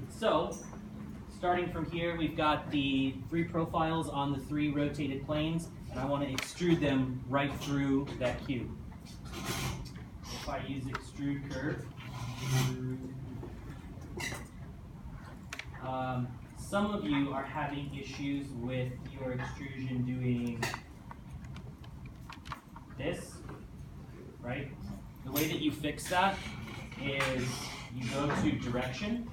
So, starting from here, we've got the 3 profiles on the 3 rotated planes, and I want to extrude them right through that cube. If I use extrude curve, some of you are having issues with your extrusion doing this, right? The way that you fix that is you go to direction.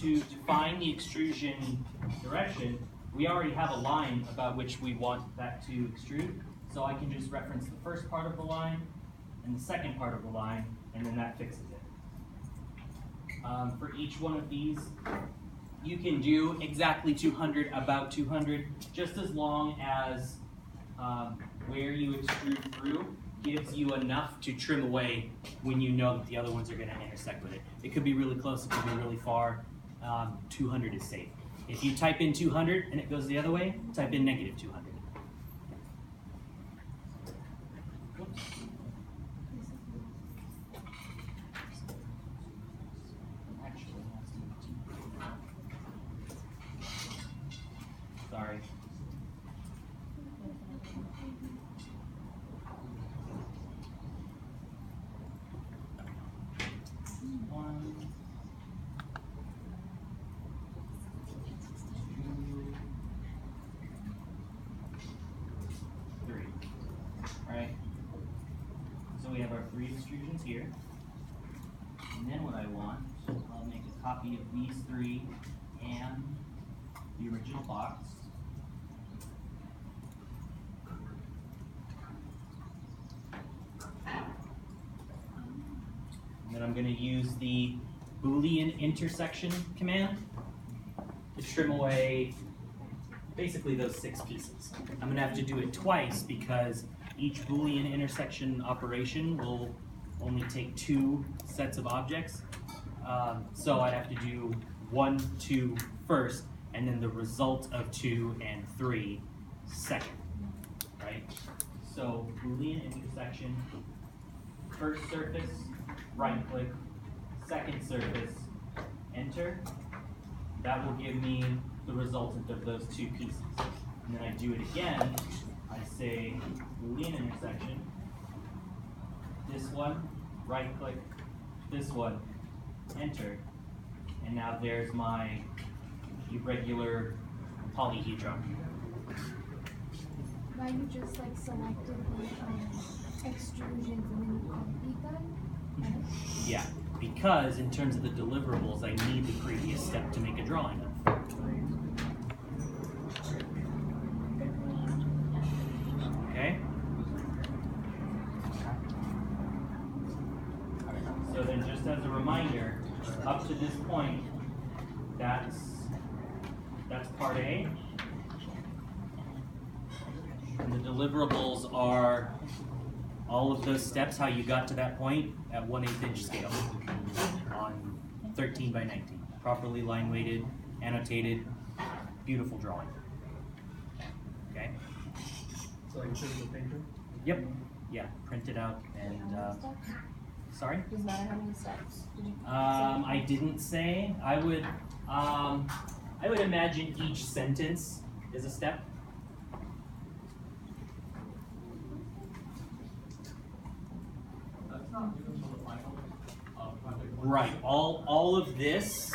To find the extrusion direction, we already have a line about which we want that to extrude. So I can just reference the first part of the line and the second part of the line, and then that fixes it. For each one of these, you can do exactly 200, about 200, just as long as where you extrude through gives you enough to trim away when you know that the other ones are going to intersect with it. It could be really close, it could be really far. 200 is safe. If you type in 200 and it goes the other way, type in negative 200. Whoops. Sorry. Right? So we have our 3 extrusions here. And then what I want, I'll make a copy of these 3 and the original box. And then I'm going to use the Boolean intersection command to trim away basically those 6 pieces. I'm going to have to do it twice because each Boolean intersection operation will only take 2 sets of objects. So I'd have to do 1, 2 first, and then the result of 2 and 3 second, right? So Boolean intersection, first surface, right click, second surface, enter. That will give me the resultant of those 2 pieces. And then I do it again. I say Boolean intersection, this one, right click, this one, enter. And now there's my irregular polyhedron. Why you just like selected the extrusions and then you complete them? Yeah, because in terms of the deliverables, I need the previous step to make a drawing of. Okay? So then just as a reminder, up to this point, that's part A. And the deliverables are all of those steps, how you got to that point at 1/8 inch scale on 13 by 19. Properly line weighted, annotated, beautiful drawing. Okay? So you choose the paper? Yep. Yeah, print it out and, sorry? Doesn't matter how many steps. Did you I didn't say. I would imagine each sentence is a step. That's not given till the final project. Right. All of this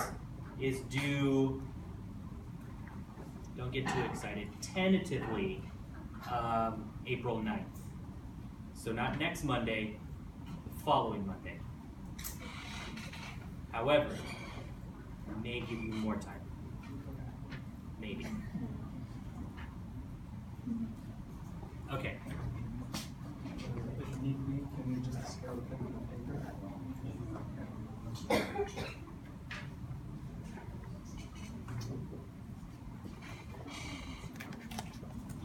is due. Don't get too excited. Tentatively, April 9th. So not next Monday, the following Monday. However, I may give you more time. Maybe. Okay. If need be, can you just scale the paper to paper?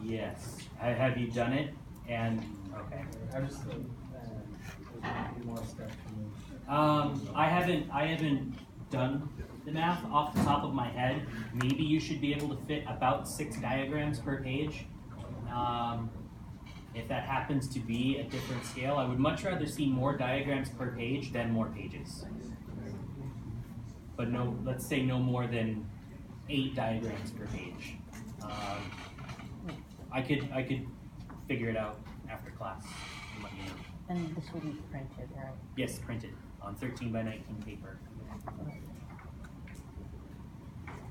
Yes. Have you done it? And okay. I just there's a few more steps to move. I haven't done the math off the top of my head. Maybe you should be able to fit about 6 diagrams per page. If that happens to be a different scale, I would much rather see more diagrams per page than more pages. but no, let's say no more than 8 diagrams per page. I could figure it out after class and let you know. And this will be printed, right? Yes, printed on 13 by 19 paper.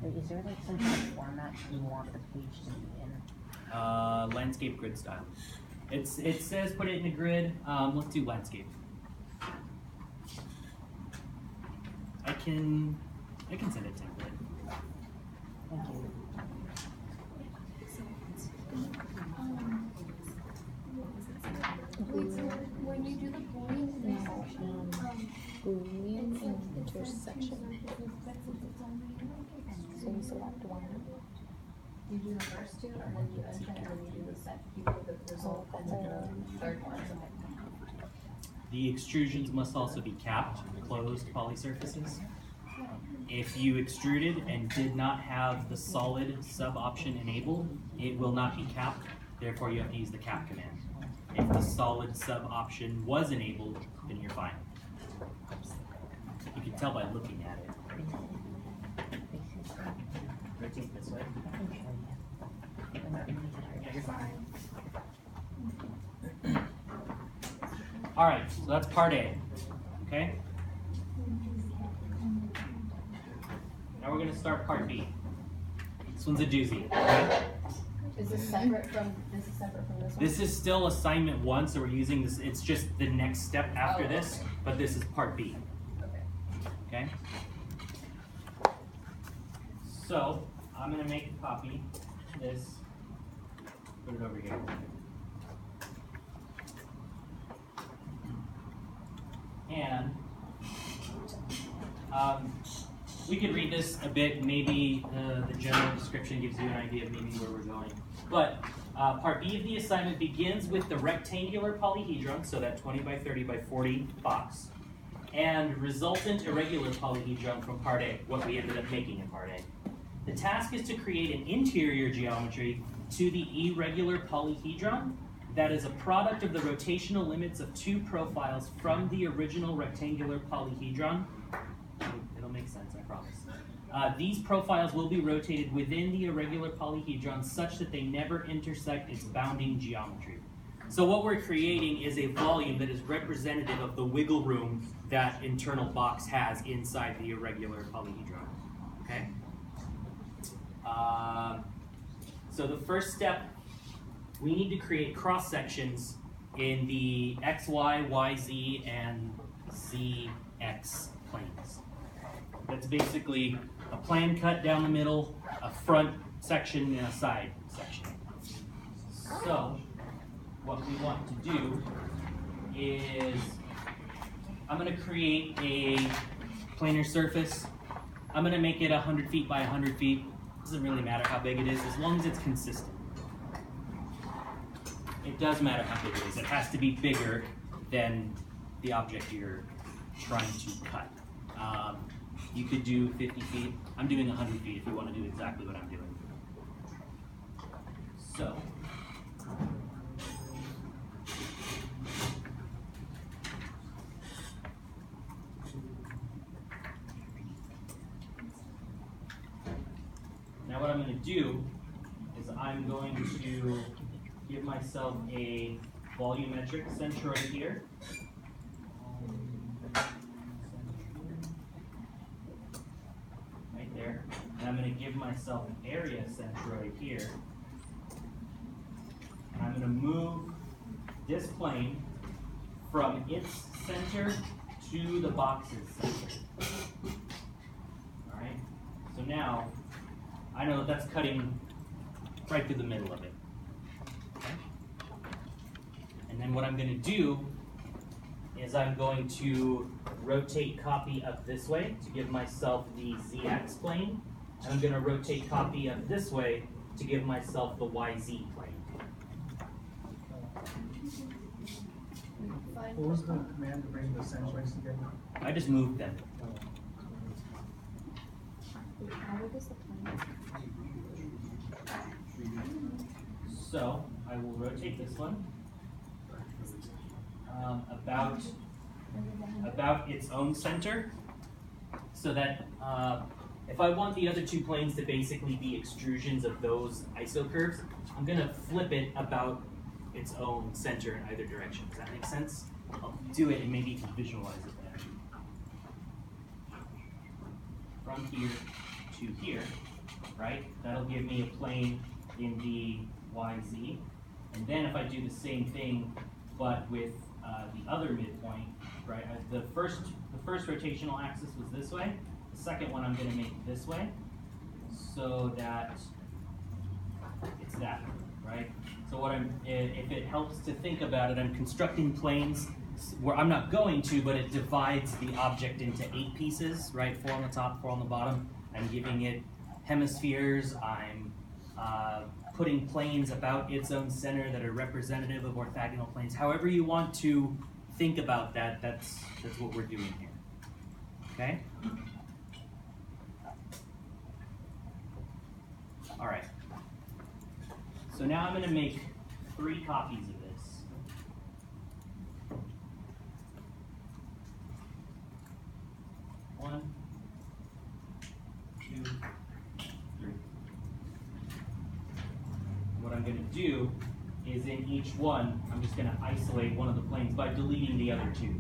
Wait, is there like some kind of format you want the page to be in? Landscape grid style. It says put it in a grid. Let's do landscape. I can send it to grid. Thank you. Wait, so when you do the Boolean intersection, Boolean it's like intersection. So you select one. You do the first two, and then you enter, and then you do the second, you put the result, and then the third one. The extrusions must also be capped, closed polysurfaces. If you extruded and did not have the solid sub option enabled, it will not be capped. Therefore, you have to use the cap command. If the solid sub option was enabled, then you're fine. You can tell by looking at it. Rotate this way. Yeah, you're fine. All right, so that's part A. Okay. Now we're gonna start part B. This one's a doozy. Okay? Is this separate from this one? This is still assignment 1, so we're using this. It's just the next step after Oh, this, okay. but this is part B. Okay. Okay. So I'm gonna make a copy of this. Put it over here. And we could read this a bit. Maybe the general description gives you an idea of maybe where we're going. But part B of the assignment begins with the rectangular polyhedron, so that 20 by 30 by 40 box, and resultant irregular polyhedron from part A, what we ended up making in part A. The task is to create an interior geometry to the irregular polyhedron that is a product of the rotational limits of 2 profiles from the original rectangular polyhedron. It'll make sense, I promise. These profiles will be rotated within the irregular polyhedron such that they never intersect its bounding geometry. So what we're creating is a volume that is representative of the wiggle room that internal box has inside the irregular polyhedron. Okay? So the first step, we need to create cross sections in the XY, YZ, and ZX planes. That's basically a plan cut down the middle, a front section, and a side section. So what we want to do is, I'm going to create a planar surface. I'm going to make it 100 feet by 100 feet. Doesn't really matter how big it is, as long as it's consistent. It does matter how big it is. It has to be bigger than the object you're trying to cut. You could do 50 feet. I'm doing 100 feet if you want to do exactly what I'm doing. So, now what I'm going to do is I'm going to give myself a volumetric centroid here. Right there. And I'm going to give myself an area centroid here. And I'm going to move this plane from its center to the box's center. Alright? So now, I know that that's cutting right through the middle of it. Okay? And then what I'm going to do is I'm going to rotate copy up this way to give myself the ZX plane. And I'm going to rotate copy up this way to give myself the YZ plane. What was the command to bring the centroids together? I just moved them. How big is the plane? So I will rotate this one about its own center. so that if I want the other two planes to basically be extrusions of those isocurves, I'm gonna flip it about its own center in either direction. Does that make sense? I'll do it and maybe you can visualize it better. From here to here, right? That'll give me a plane in the YZ. And then if I do the same thing, but with the other midpoint, right? The first rotational axis was this way. The second one I'm going to make this way, so that it's that, right? So what if it helps to think about it, I'm constructing planes where I'm not going to, but it divides the object into 8 pieces, right? 4 on the top, 4 on the bottom. I'm giving it hemispheres. I'm putting planes about its own center that are representative of orthogonal planes. However you want to think about that, that's what we're doing here. Okay? All right. So now I'm going to make 3 copies of this. One, 2, 3. What I'm going to do is in each one, I'm just going to isolate one of the planes by deleting the other 2.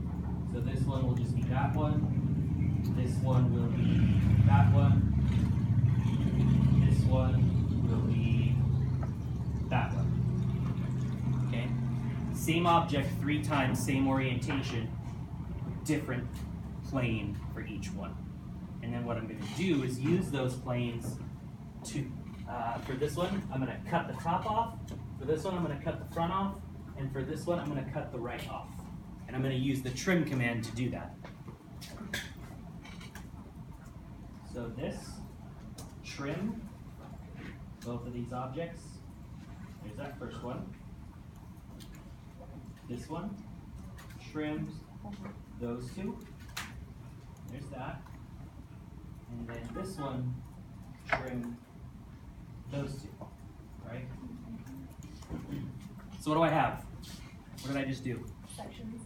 So this one will just be that one. This one will be that one. This one will be that one. Okay? Same object 3 times, same orientation, different plane for each one. And then what I'm going to do is use those planes to, for this one, I'm going to cut the top off. For this one, I'm going to cut the front off. And for this one, I'm going to cut the right off. And I'm going to use the trim command to do that. So this, trim, both of these objects. There's that first one. This one, trims those 2. There's that. And then this one, trim those 2, right? So what do I have? What did I just do? Sections.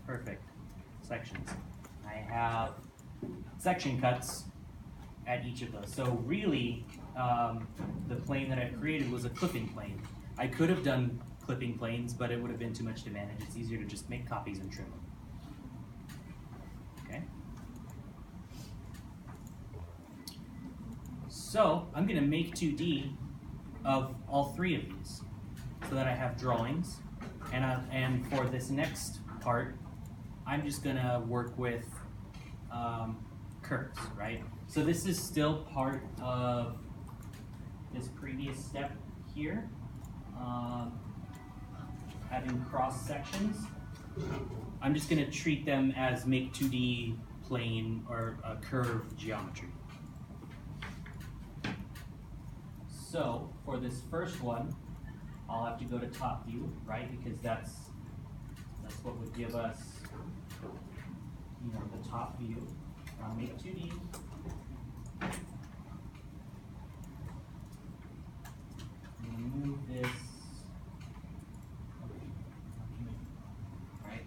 Perfect. Sections. I have section cuts at each of those. So really, the plane that I've created was a clipping plane. I could have done clipping planes, but it would have been too much to manage. It's easier to just make copies and trim them. Okay? So I'm going to make 2D of all 3 of these so that I have drawings. And for this next part, I'm just going to work with curves, right? So this is still part of this previous step here, having cross sections. I'm just going to treat them as make 2D plane or a curve geometry. So for this first one, I'll have to go to top view, right? Because that's what would give us, you know, the top view. I'll make 2D. Move this. Right.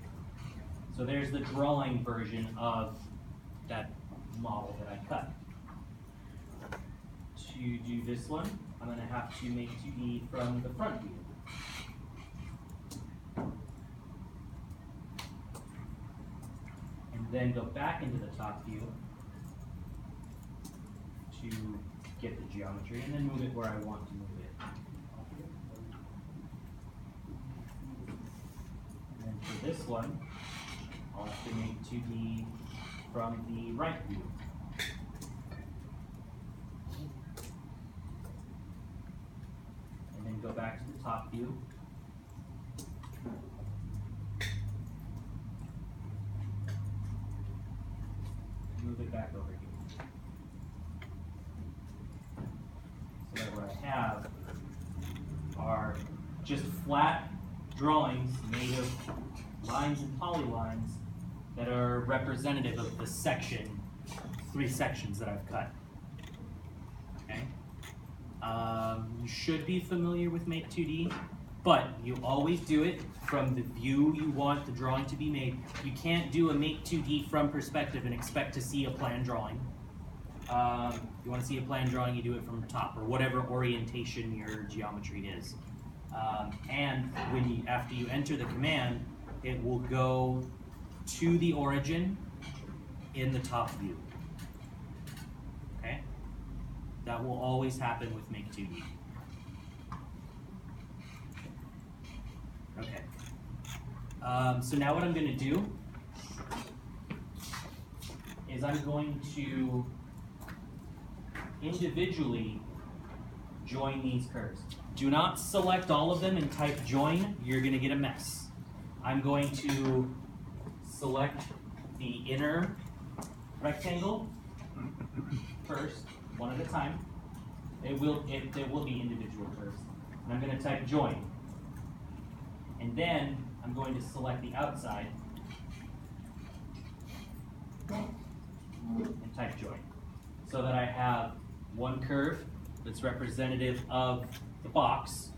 So there's the drawing version of that model that I cut. To do this one, I'm going to have to make 2D from the front view. And then go back into the top view to get the geometry, and then move it where I want to move it. And then for this one, I'll have to make 2D from the right view. And then go back to the top view. Move it back over here. So that what I have are just flat drawings made of lines and polylines that are representative of the section, 3 sections that I've cut. Okay? You should be familiar with Make 2D. But you always do it from the view you want the drawing to be made. You can't do a make 2D from perspective and expect to see a plan drawing. You want to see a plan drawing, you do it from the top, or whatever orientation your geometry is. And after you enter the command, it will go to the origin in the top view. Okay? That will always happen with make 2D. Okay. So now what I'm going to do is I'm going to individually join these curves. Do not select all of them and type join, you're going to get a mess. I'm going to select the inner rectangle first, one at a time. There will be individual curves. And I'm going to type join. And then I'm going to select the outside and type join. So that I have one curve that's representative of the box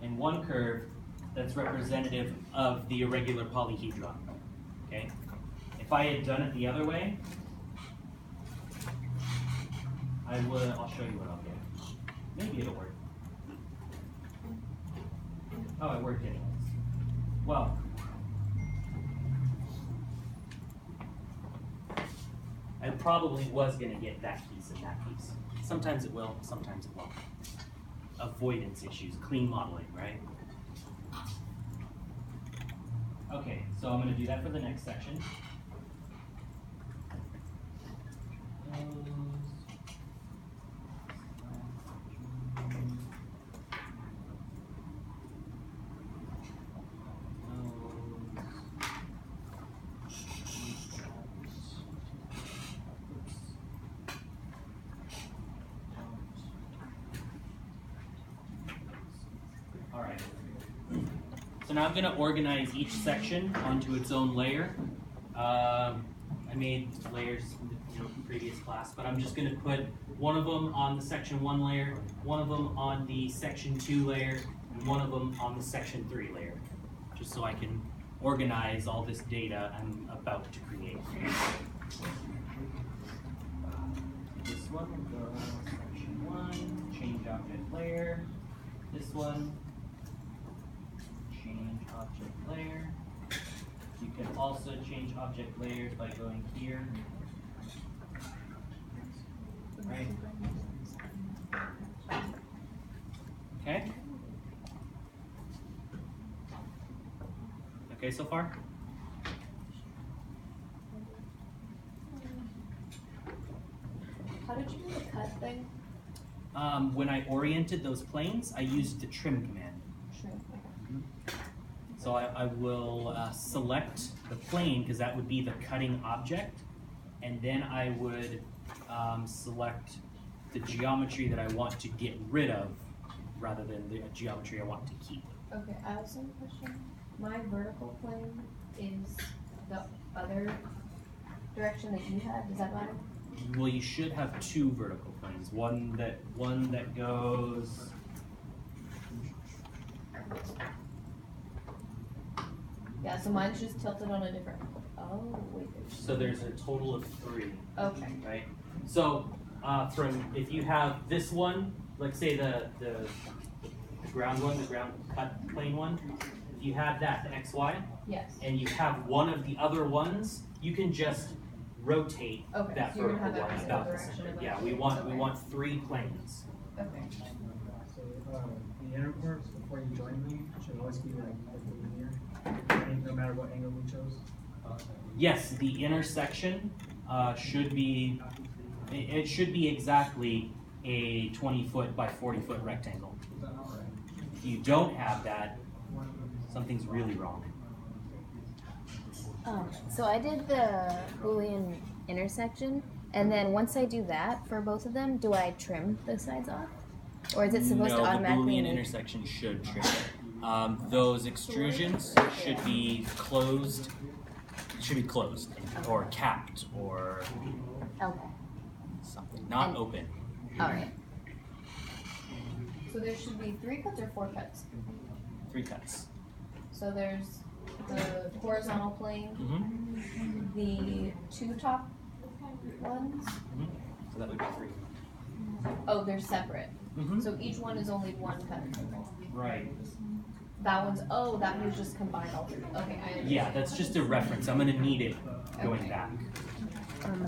and one curve that's representative of the irregular polyhedron. Okay? If I had done it the other way, I'll show you what I'll get. Maybe it'll work. Oh, it worked anyways. Well, I probably was going to get that piece and that piece. Sometimes it will, sometimes it won't. Avoidance issues, clean modeling, right? Okay, so I'm going to do that for the next section. Alright, so now I'm going to organize each section onto its own layer. I made layers in previous class, but I'm just going to put one of them on the section 1 layer, one of them on the section 2 layer, and one of them on the section 3 layer, just so I can organize all this data I'm about to create. This one will go section 1, change object layer. This one, change object layer. You can also change object layers by going here. Right? Okay? Okay so far? How did you do the cut thing? When I oriented those planes, I used the trim command. Shrink. So I will select the plane, because that would be the cutting object, and then I would select the geometry that I want to get rid of, rather than the geometry I want to keep. Okay, I also have a question. My vertical plane is the other direction that you had, does that matter? Well, you should have two vertical planes. One that goes. Yeah, so mine's just tilted on a different, oh, wait, So there's a total of 3. okay. Right? So if you have this one, like say the ground one, the ground cut plane one, if you have that, the XY, Yes. and you have one of the other ones, you can just rotate Okay, that so you're gonna vertical have one every about the direction center. of Yeah, it. we want Okay. 3 planes. Okay. So, the inner curves before you join them should always be like linear, no matter what angle we chose. Yes, the intersection should be, it should be exactly a 20-foot by 40-foot rectangle. If you don't have that, something's really wrong. So I did the Boolean intersection, and then once I do that for both of them, do I trim the sides off? Or is it supposed to automatically No, the Boolean make- intersection should trim it. Those extrusions should be closed. Or capped or Okay, something, not And- open. alright. So there should be 3 cuts or 4 cuts? 3 cuts. So there's the horizontal plane, Mm-hmm. the 2 top ones. So that would be 3. Oh, they're separate. Mm-hmm. So each one is only 1 cut. Right. That one's, oh, that means just combine all 3. Okay, I understand. Yeah, that's just a reference. I'm gonna need it going Okay. back.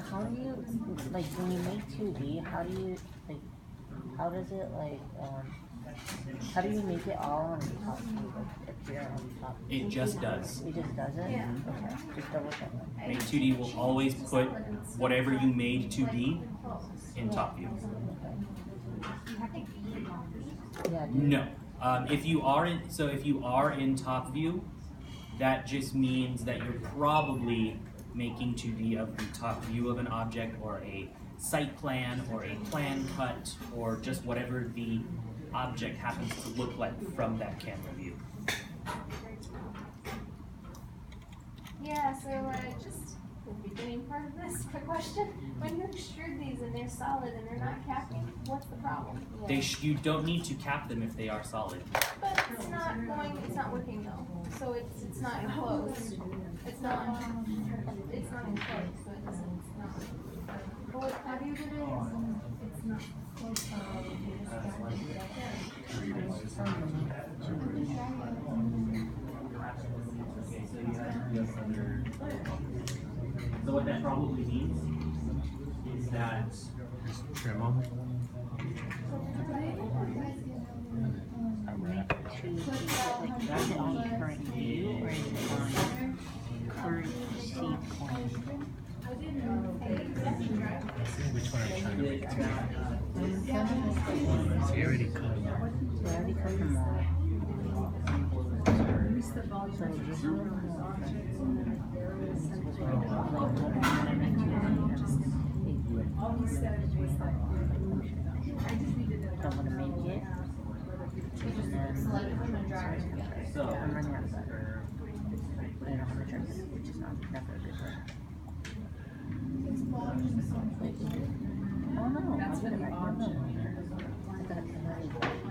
How do you, like, when you make 2D, how do you, like, how does it, like, how do you make it all on the top view, like, appear on the top? It just does. It just does it? Yeah. Okay, just double check that. Make 2D will always put whatever you made to be in top view. Yeah, No. If you are in top view, that just means that you're probably making 2D of the top view of an object, or a site plan, or a plan cut, or just whatever the object happens to look like from that camera view. Yeah, so just the beginning part of this, quick question. When you extrude these and they're solid and they're not capping, what's the problem? You don't need to cap them if they are solid. But it's not working though. So it's not enclosed. It's not enclosed, so it's not. But how do you do this? It's not close. So what that probably means is that Trim them. Is it on current view or is it on current seed plan? Which one are you trying to make? They They already cut them. already cut them all. So this I'm gonna make it. And Select them and drag it together. so I'm running out of butter. But I don't have a trim, which is never a good thing. Oh no, that's really option.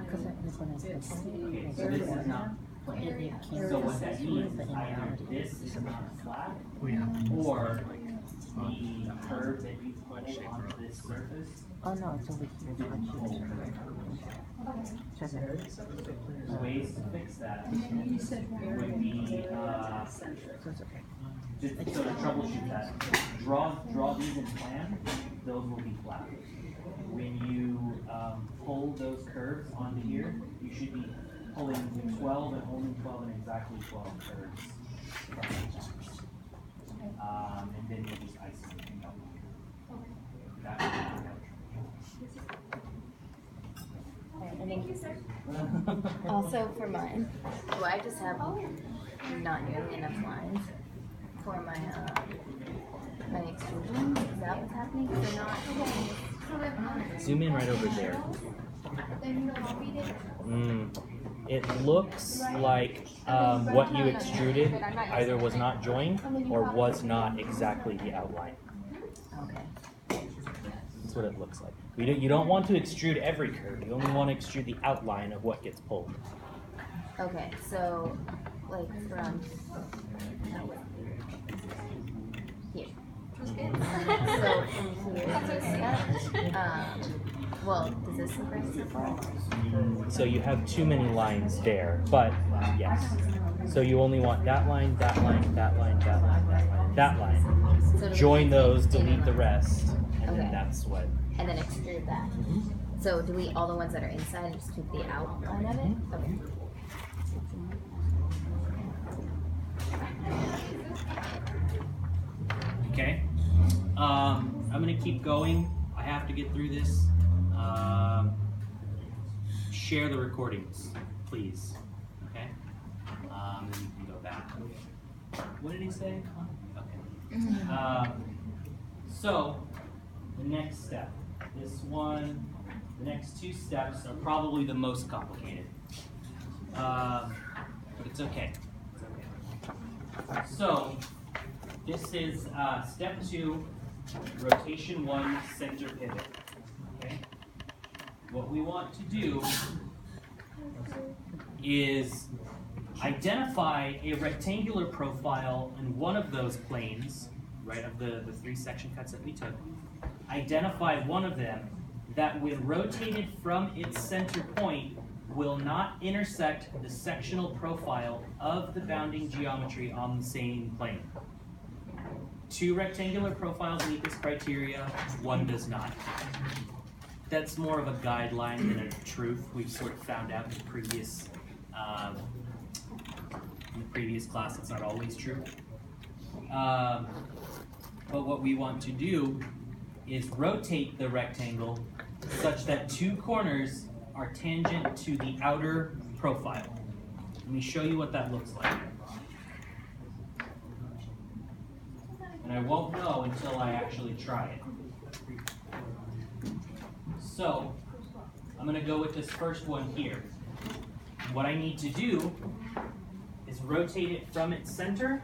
Because when I said so this is not plane. So what that means is either this is not flat, Oh, yeah. or the curve that you put onto this surface. oh no, it's over here. The ways to fix that would be So it's okay. just sort of troubleshoot that. Draw these in plan; those will be flat. When you pull those curves onto here, you should be pulling 12 and only 12 and exactly 12 curves. And then you'll just isolate them out. That would be Thank you, sir. Also for mine, do I just have not nearly enough lines for my my extrusion? Is that what's happening? Because they're not. Zoom in right over there. Then you don't read it. It looks like what you extruded either was not joined or was not exactly the outline. Okay. That's what it looks like. You don't want to extrude every curve. You only want to extrude the outline of what gets pulled. Okay, so like from here. So from here to this step, well, does this look right so far? So you have too many lines there, but yes. So you only want that line, that line, that line, that line, that line, that line. So to Join those, in delete and the out. rest, and Okay. then that's what. And then extrude that. So delete all the ones that are inside and just keep the outline of it? Okay. Okay. I'm gonna keep going. I have to get through this. Share the recordings, please. Okay. And you can go back. What did he say? Okay. So the next step. This one. The next 2 steps are probably the most complicated. But it's okay. It's okay. So this is step 2, rotation 1, center pivot. Okay. What we want to do is identify a rectangular profile in one of those planes, right, of the 3 section cuts that we took. Identify one of them that when rotated from its center point will not intersect the sectional profile of the bounding geometry on the same plane. 2 rectangular profiles meet this criteria, 1 does not. That's more of a guideline than a truth. We've sort of found out in the previous class it's not always true. But what we want to do is rotate the rectangle such that 2 corners are tangent to the outer profile. Let me show you what that looks like. And I won't know until I actually try it. So, I'm going to go with this first one here. What I need to do is rotate it from its center,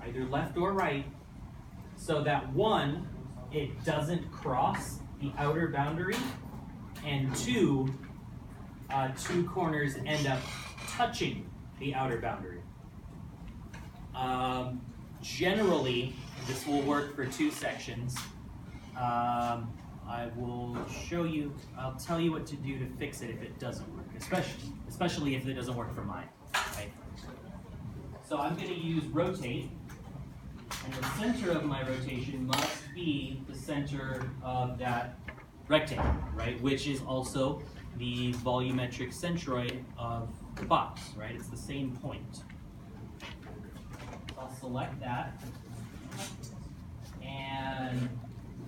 either left or right, so that 1, it doesn't cross the outer boundary, and 2, 2 corners end up touching the outer boundary. Generally, this will work for 2 sections. I will show you, I'll tell you what to do to fix it if it doesn't work, especially if it doesn't work for mine, right? So I'm going to use rotate, and the center of my rotation must be the center of that rectangle, right? Which is also the volumetric centroid of the box, right? It's the same point. I'll select that, and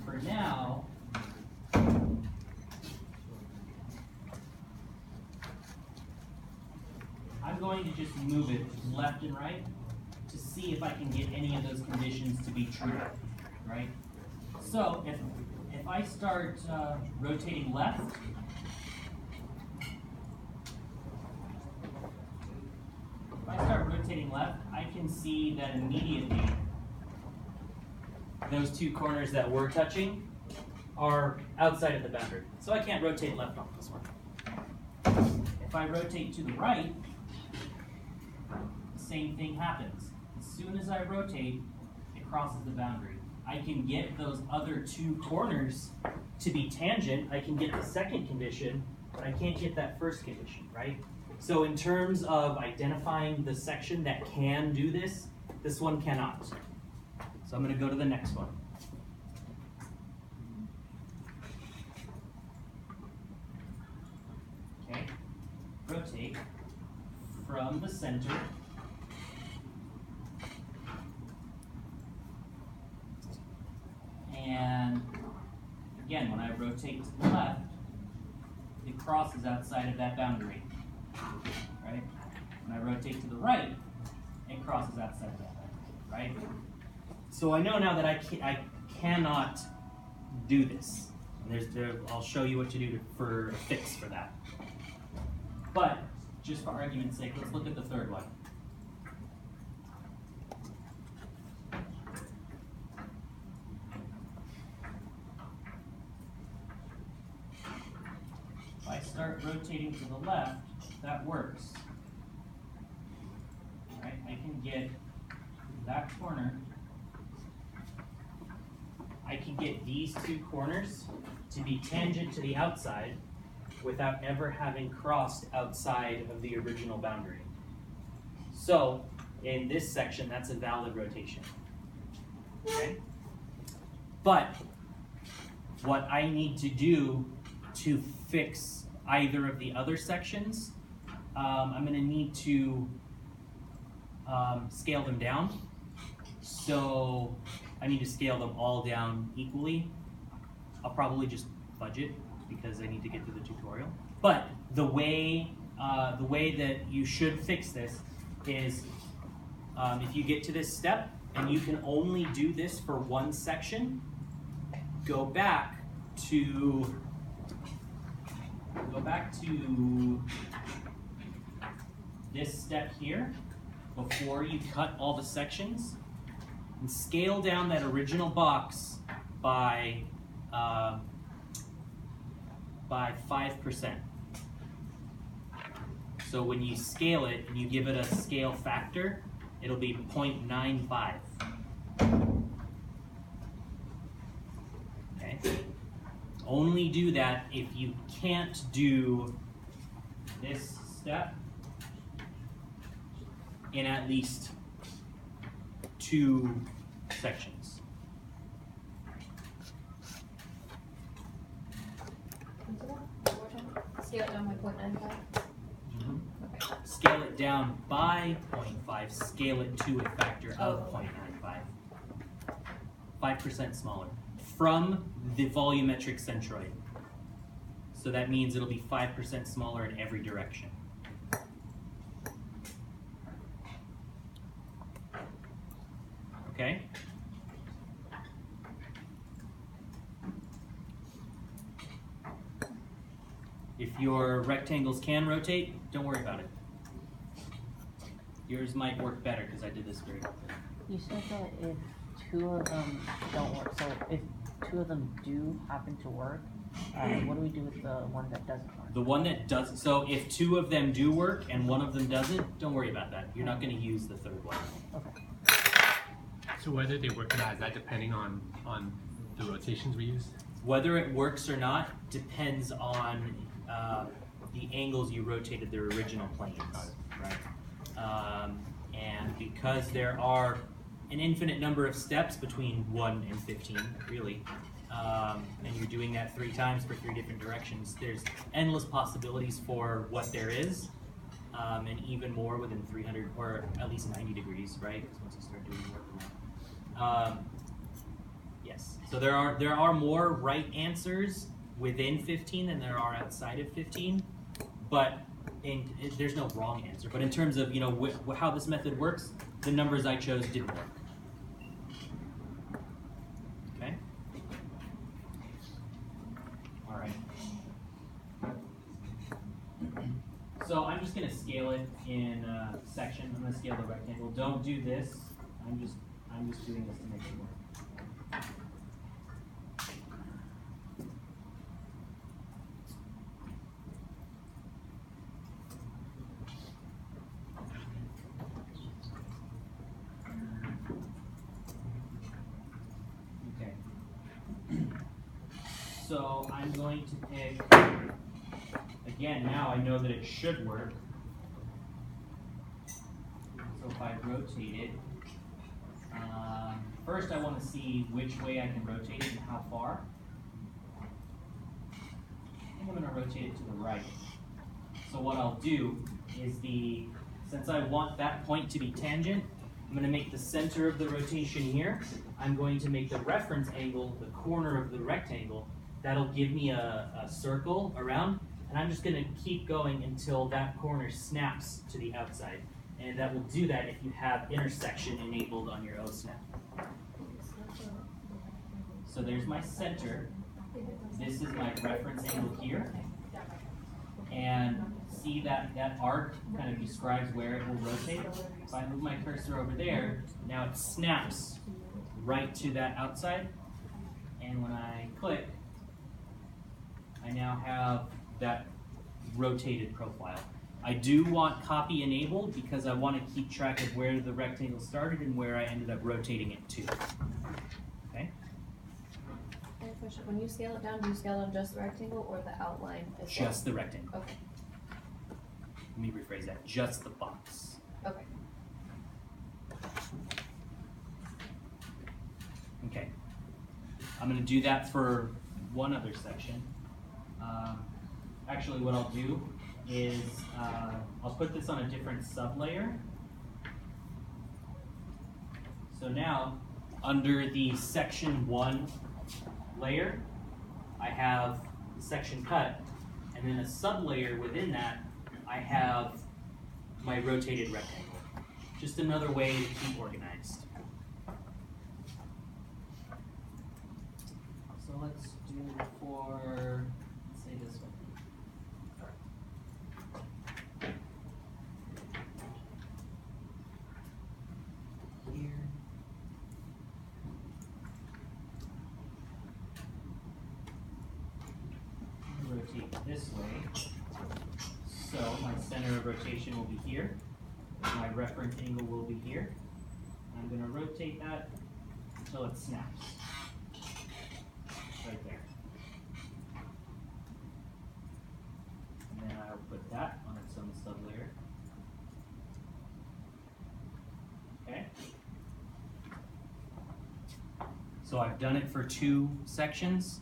for now, I'm going to just move it left and right to see if I can get any of those conditions to be true, right? So if I start rotating left, I can see that immediately those 2 corners that we're touching are outside of the boundary. So I can't rotate left on this one. If I rotate to the right, the same thing happens. As soon as I rotate, it crosses the boundary. I can get those other 2 corners to be tangent. I can get the second condition, but I can't get that first condition, right? So in terms of identifying the section that can do this, this one cannot. So I'm going to go to the next one. Okay, rotate from the center and again, when I rotate to the left, it crosses outside of that boundary, right? When I rotate to the right, it crosses outside of that boundary, right? So I know now that I cannot do this. And I'll show you what to do for a fix for that. But just for argument's sake, let's look at the third one. If I start rotating to the left, that works. Right? I can get that corner. I can get these 2 corners to be tangent to the outside without ever having crossed outside of the original boundary. So, in this section, that's a valid rotation. Okay? But, what I need to do to fix either of the other sections, I'm going to need to scale them down. So, I need to scale them all down equally. I'll probably just fudge it because I need to get to the tutorial. But the way that you should fix this is if you get to this step and you can only do this for one section, go back to this step here before you cut all the sections and scale down that original box by 5%. So when you scale it and you give it a scale factor, it'll be 0.95. Okay? Only do that if you can't do this step in at least 2 sections. Scale it down by 0.95. Okay. Scale it down by 0.5, scale it to a factor of 0.95. 5% smaller from the volumetric centroid. So that means it'll be 5% smaller in every direction. Okay? If your rectangles can rotate, don't worry about it. Yours might work better because I did this very often. You said that if 2 of them don't work, so if 2 of them do happen to work, what do we do with the one that doesn't work? The one that does, so if 2 of them do work and 1 of them doesn't, don't worry about that. You're not going to use the 3rd one. Okay. So whether they work or not, is that depending on the rotations we use? Whether it works or not depends on the angles you rotated their original planes, right? And because there are an infinite number of steps between 1 and 15, really, and you're doing that 3 times for 3 different directions, there's endless possibilities for what there is, and even more within 300 or at least 90 degrees, right? Because once you start doing more than that. Yes, so there are more right answers within 15 than there are outside of 15, but there's no wrong answer. But in terms of how this method works, the numbers I chose didn't work. Okay. All right. So I'm just going to scale it in a section. I'm going to scale the rectangle. Don't do this. I'm just doing this to make it work. So I'm going to pick, again, now I know that it should work. So if I rotate it, first I want to see which way I can rotate it and how far. I think I'm going to rotate it to the right. So what I'll do is since I want that point to be tangent, I'm going to make the center of the rotation here. I'm going to make the reference angle the corner of the rectangle. That'll give me a circle around, and I'm just going to keep going until that corner snaps to the outside. And that will do that if you have intersection enabled on your OSNAP. So there's my center. This is my reference angle here. And see that arc kind of describes where it will rotate. If I move my cursor over there, now it snaps right to that outside. And when I click, I now have that rotated profile. I do want copy enabled because I want to keep track of where the rectangle started and where I ended up rotating it to. Okay? I have a question. When you scale it down, do you scale down just the rectangle or the outline as well? Just the rectangle. Okay. Let me rephrase that. Just the box. Okay. Okay. I'm going to do that for one other section. Actually, what I'll do is I'll put this on a different sublayer. So now, under the section 1 layer, I have the section cut, and then a sublayer within that, I have my rotated rectangle. Just another way to keep organized. So let's do for, let's say this one. Here. Rotate this way. So my center of rotation will be here. My reference angle will be here. I'm going to rotate that until it snaps. Right there. And then I'll put that on its own sublayer. Okay. So I've done it for 2 sections.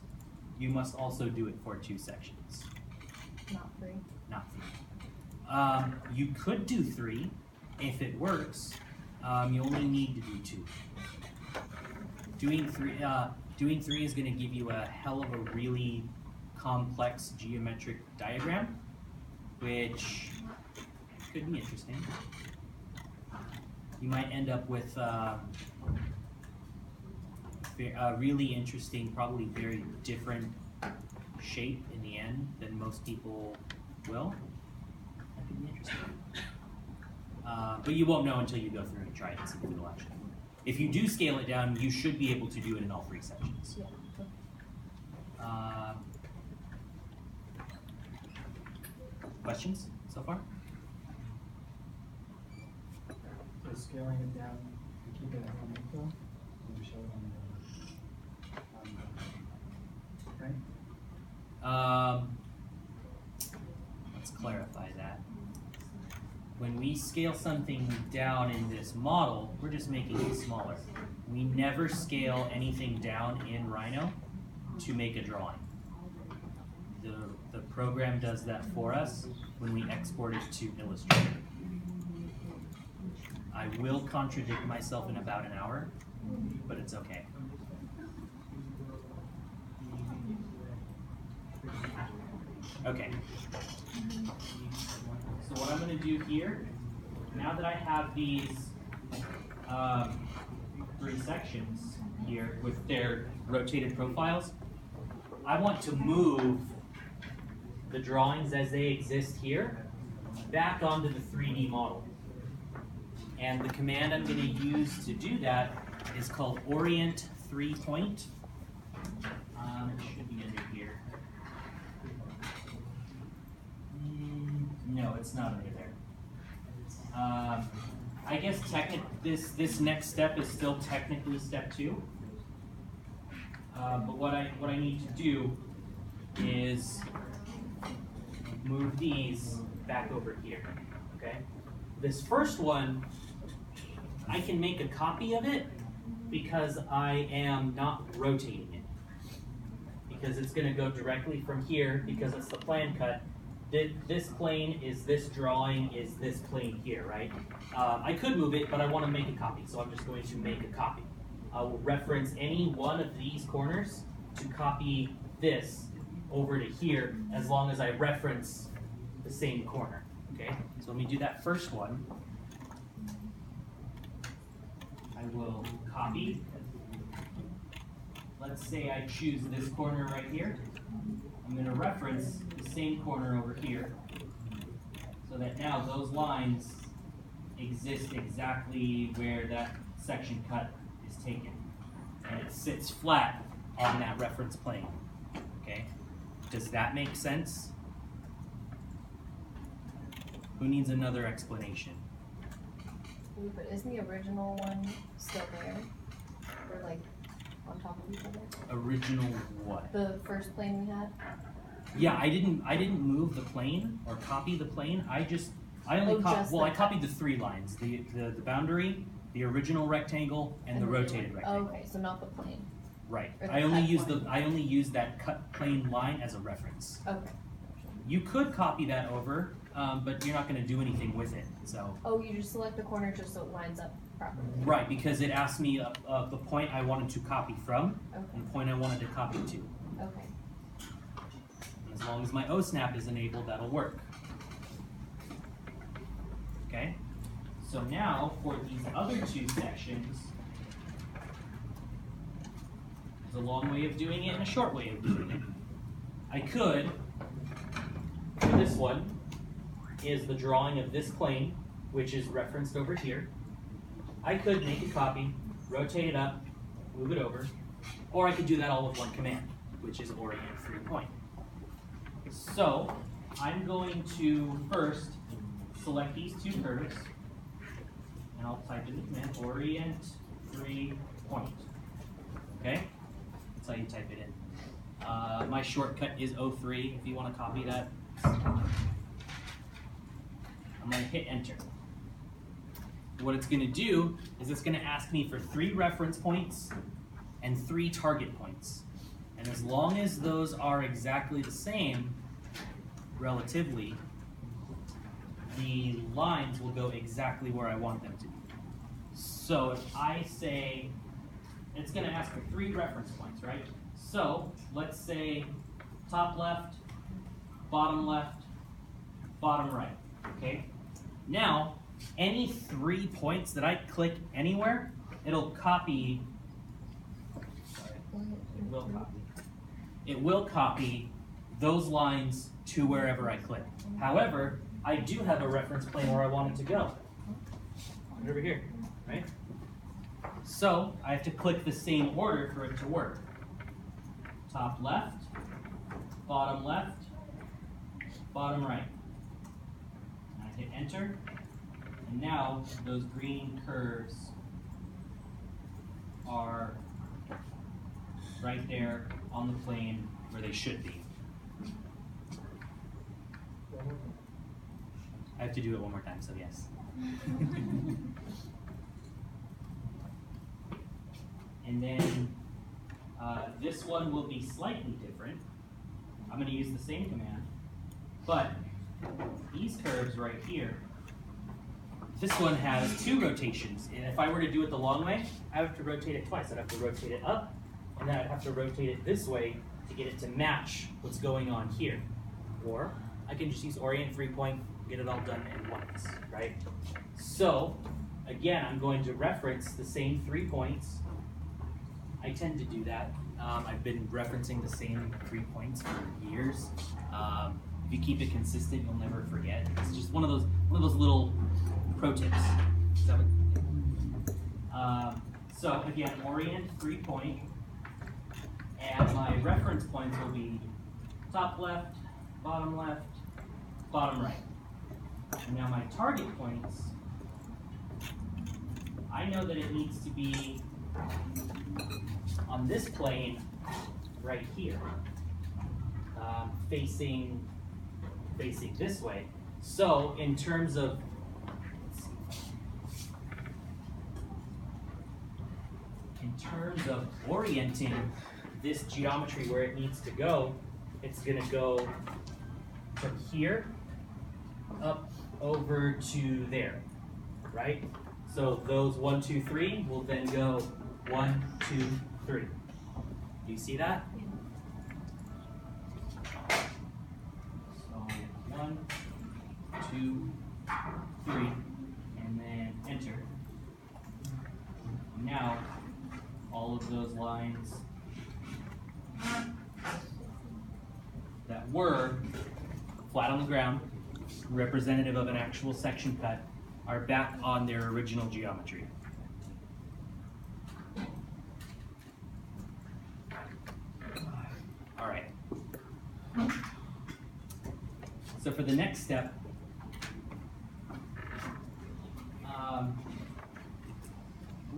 You must also do it for 2 sections. Not free. Not 3. You could do 3 if it works. You only need to do 2. Doing 3 is going to give you a hell of a really complex geometric diagram, which could be interesting. You might end up with a really interesting, probably very different shape in the end than most people will. That could be interesting. But you won't know until you go through and try it and see if it'll actually work. If you do scale it down, you should be able to do it in all 3 sections. Yeah. Questions so far? So scaling it down, you keep it at home info, and you show it on the, Let's clarify that. When we scale something down in this model, we're just making it smaller. We never scale anything down in Rhino to make a drawing. The program does that for us when we export it to Illustrator. I will contradict myself in about an hour, but it's okay. Okay. So what I'm going to do here, now that I have these 3 sections here with their rotated profiles, I want to move the drawings as they exist here back onto the 3D model. And the command I'm going to use to do that is called orient 3-point. It should be under here. No, it's not under there. I guess this next step is still technically step 2. But what I need to do is move these back over here. Okay. This first one, I can make a copy of it because I am not rotating it. Because it's going to go directly from here because it's the plan cut. This plane is this drawing is this plane here, right? I could move it, but I want to make a copy, so I'm just going to make a copy. I will reference any one of these corners to copy this over to here as long as I reference the same corner, okay? So let me do that first one. I will copy. Let's say I choose this corner right here. I'm going to reference the same corner over here so that now those lines exist exactly where that section cut is taken. And it sits flat on that reference plane. Okay? Does that make sense? Who needs another explanation? But isn't the original one still there? Or like on top of each other? Original what? The first plane we had? Yeah, I didn't move the plane or copy the plane. I only copied the 3 lines. The boundary, the original rectangle, and the rotated rectangle. Oh, okay, so not the plane. Right. Or the I only cut use that cut plane line as a reference. Okay. You could copy that over, but you're not going to do anything with it. So. Oh, you just select the corner just so it lines up properly. Right, because it asked me the point I wanted to copy from Okay. and the point I wanted to copy to. Okay. As long as my OSNAP is enabled, that'll work. Okay? So now, for these other 2 sections, there's a long way of doing it and a short way of doing it. I could, for this one, is the drawing of this plane, which is referenced over here. I could make a copy, rotate it up, move it over, or I could do that all with one command, which is orient 3-point. So, I'm going to first select these two curves, and I'll type in the command orient 3 point. Okay? That's how you type it in. My shortcut is 03 if you want to copy that. I'm going to hit enter. What it's going to do is it's going to ask me for 3 reference points and 3 target points. And as long as those are exactly the same, relatively, the lines will go exactly where I want them to be. So if I say, it's going to ask for 3 reference points, right? So let's say top left, bottom right, okay? Now, any 3 points that I click anywhere, it'll copy, it will copy those lines to wherever I click. However, I do have a reference plane where I want it to go. Over here, right? So I have to click the same order for it to work. Top left, bottom right. I hit enter, and now those green curves are right there on the plane where they should be. I have to do it one more time, so yes. And then this one will be slightly different. I'm going to use the same command, but these curves right here, this one has 2 rotations. And if I were to do it the long way, I have to rotate it twice. I'd have to rotate it up, and then I'd have to rotate it this way to get it to match what's going on here. Or I can just use orient 3 point, get it all done in once, right? So again, I'm going to reference the same 3 points. I tend to do that. I've been referencing the same 3 points for years. If you keep it consistent, you'll never forget. It's just one of those little pro tips. So again, orient 3 point, and my reference points will be top left, bottom right. And now my target points, I know that it needs to be on this plane right here, facing this way. So in terms of orienting this geometry where it needs to go, it's going to go from here up over to there, right? So those 1, 2, 3 will then go 1, 2, 3. Do you see that? So 1, 2, 3, and then enter. Now all of those lines that were flat on the ground, representative of an actual section cut, are back on their original geometry. All right. So for the next step, a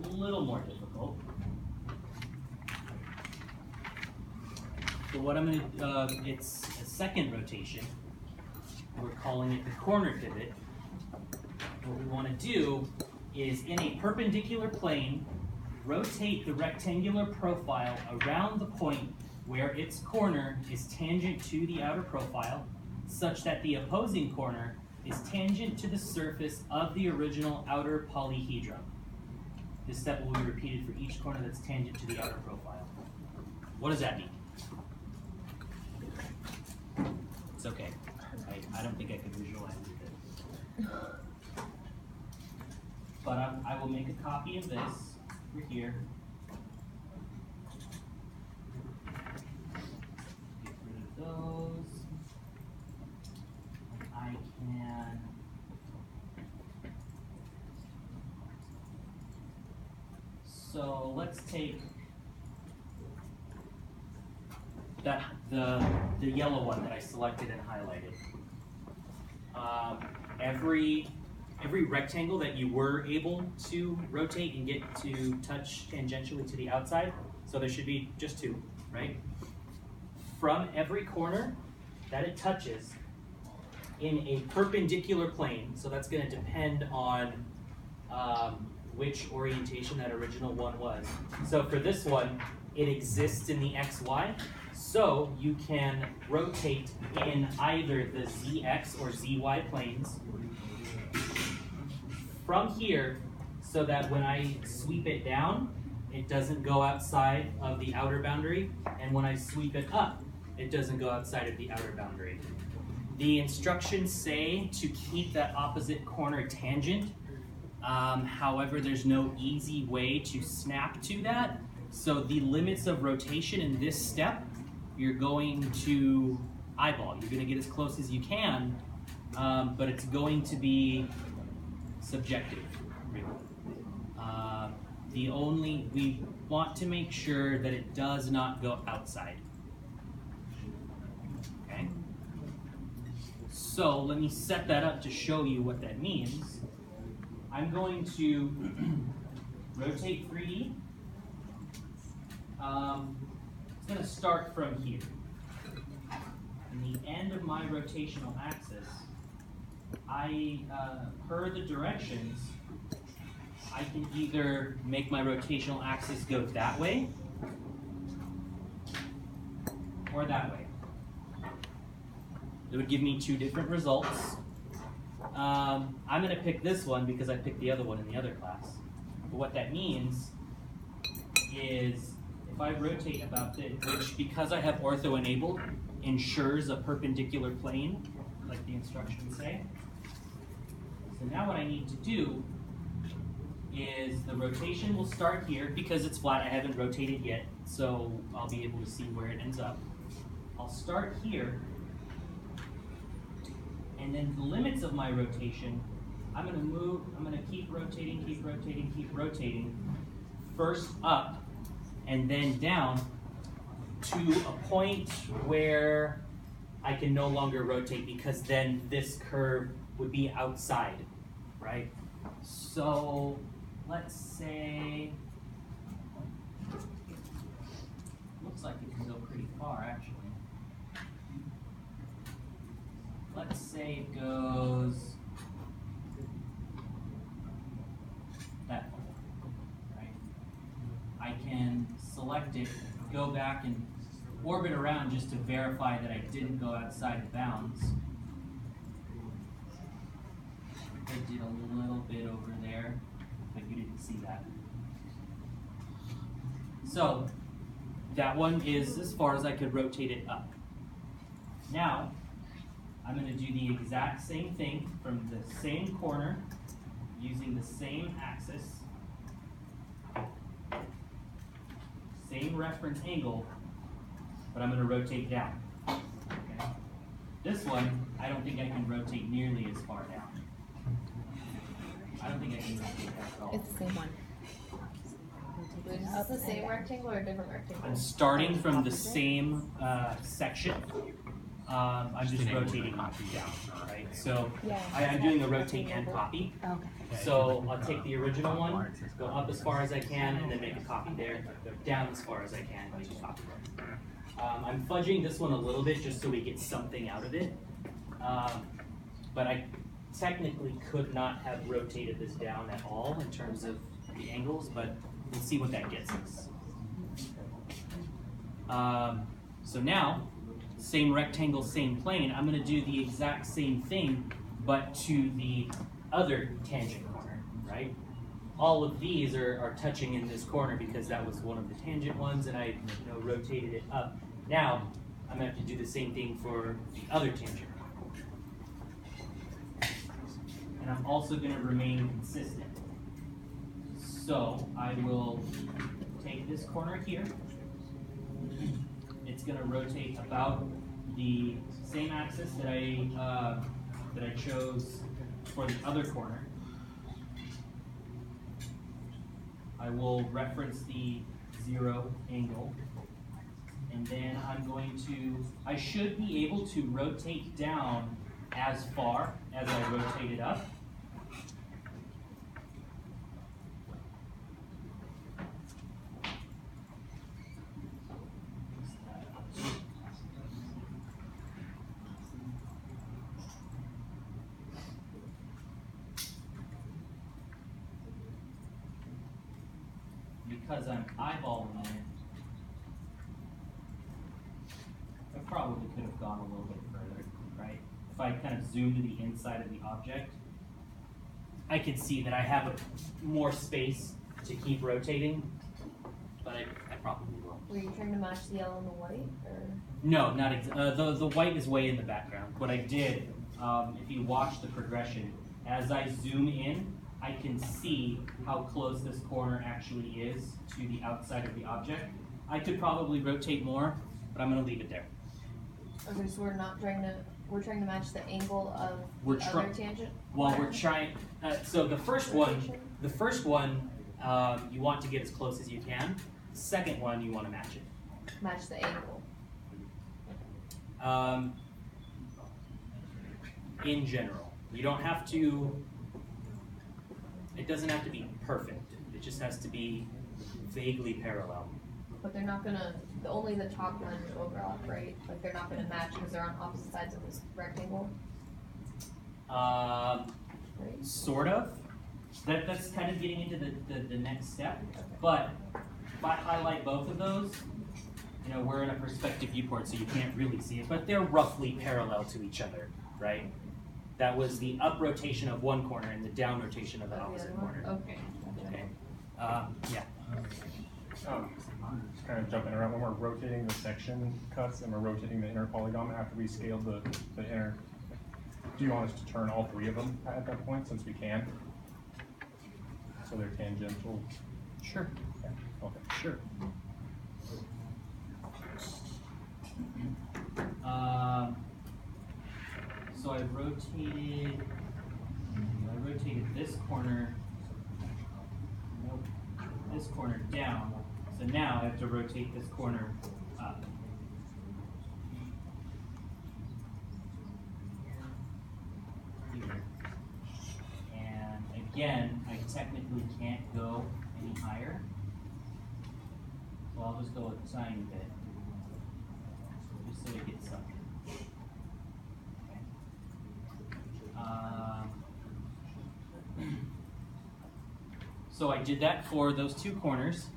little more difficult. So what I'm going to, it's a second rotation. We're calling it the corner pivot. What we want to do is, in a perpendicular plane, rotate the rectangular profile around the point where its corner is tangent to the outer profile, such that the opposing corner is tangent to the surface of the original outer polyhedron. This step will be repeated for each corner that's tangent to the outer profile. What does that mean? It's okay. I don't think I could visualize it. But I will make a copy of this over here. Get rid of those. I can so let's take that the yellow one that I selected and highlighted. every rectangle that you were able to rotate and get to touch tangentially to the outside, so there should be just 2, right? From every corner that it touches in a perpendicular plane, so that's going to depend on which orientation that original one was. So for this one, it exists in the XY, so you can rotate in either the ZX or ZY planes from here, so that when I sweep it down, it doesn't go outside of the outer boundary, and when I sweep it up, it doesn't go outside of the outer boundary. The instructions say to keep that opposite corner tangent. However, there's no easy way to snap to that. So the limits of rotation in this step, you're going to eyeball. You're going to get as close as you can, but it's going to be subjective, really. We want to make sure that it does not go outside. Okay? So let me set that up to show you what that means. I'm going to rotate 3D. It's going to start from here. And the end of my rotational axis, per the directions, I can either make my rotational axis go that way or that way. It would give me 2 different results. I'm going to pick this one because I picked the other one in the other class. But what that means is if I rotate about this, which because I have ortho enabled, ensures a perpendicular plane, like the instructions say. So now what I need to do is the rotation will start here because it's flat. I haven't rotated yet, so I'll be able to see where it ends up. I'll start here, and then the limits of my rotation, I'm going to keep rotating, keep rotating, keep rotating, first up and then down to a point where I can no longer rotate because then this curve would be outside, right? So let's say, looks like it can go pretty far actually. Let's say it goes that far, right? I can select it, go back and orbit around just to verify that I didn't go outside the bounds. I did a little bit over there, but you didn't see that. So that one is as far as I could rotate it up. Now, I'm going to do the exact same thing from the same corner, using the same axis, same reference angle, but I'm going to rotate down. Okay? This one, I don't think I can rotate nearly as far down. I don't think I can rotate that at all. It's the same one. Is this the same rectangle or a different rectangle? I'm starting from the same section. I'm just rotating down, right? So I'm doing a rotate and copy. Okay. So I'll take the original one, go up as far as I can, and then make a copy there. Go down as far as I can, make a copy there. I'm fudging this one a little bit just so we get something out of it. But I technically could not have rotated this down at all in terms of the angles, but we'll see what that gets us. So now, same rectangle, same plane, I'm going to do the exact same thing, but to the other tangent corner, right? All of these are touching in this corner because that was one of the tangent ones, and I rotated it up. Now, I'm going to have to do the same thing for the other tangent. And I'm also going to remain consistent. So I will take this corner here. It's going to rotate about the same axis that I chose for the other corner. I will reference the 0 angle, and then I should be able to rotate down as far as I rotate it up. Because I'm eyeballing it, I probably could have gone a little bit further, right? If I kind of zoom to the inside of the object, I can see that I have more space to keep rotating, but I probably will. Were you trying to match the yellow and the white, or? No, not the white is way in the background. What I did, if you watch the progression, as I zoom in, I can see how close this corner actually is to the outside of the object. I could probably rotate more, but I'm gonna leave it there. Okay, so we're trying to match the angle of We're the try- other tangent? Well, we're trying, so the first one, you want to get as close as you can. The second one, you wanna match it. Match the angle. In general, you don't have to, it doesn't have to be perfect. It just has to be vaguely parallel. But they're not gonna, only the top one overlap, right? Like they're not gonna match because they're on opposite sides of this rectangle, right? Sort of. That's kind of getting into the next step. But if I highlight both of those, you know, we're in a perspective viewport, so you can't really see it, but they're roughly parallel to each other, right? That was the up rotation of one corner and the down rotation of the opposite corner. Okay. Okay. Yeah. Just kind of jumping around, when we're rotating the section cuts and we're rotating the inner polygon after we scaled the inner, do you want us to turn all three of them at that point, since we can? So they're tangential? Sure. Yeah, okay. Sure. So I rotated this corner, nope, this corner down. So now I have to rotate this corner up. Here. And again, I technically can't go any higher. So I'll just go a tiny bit, just so we get something. Okay. So I did that for those two corners,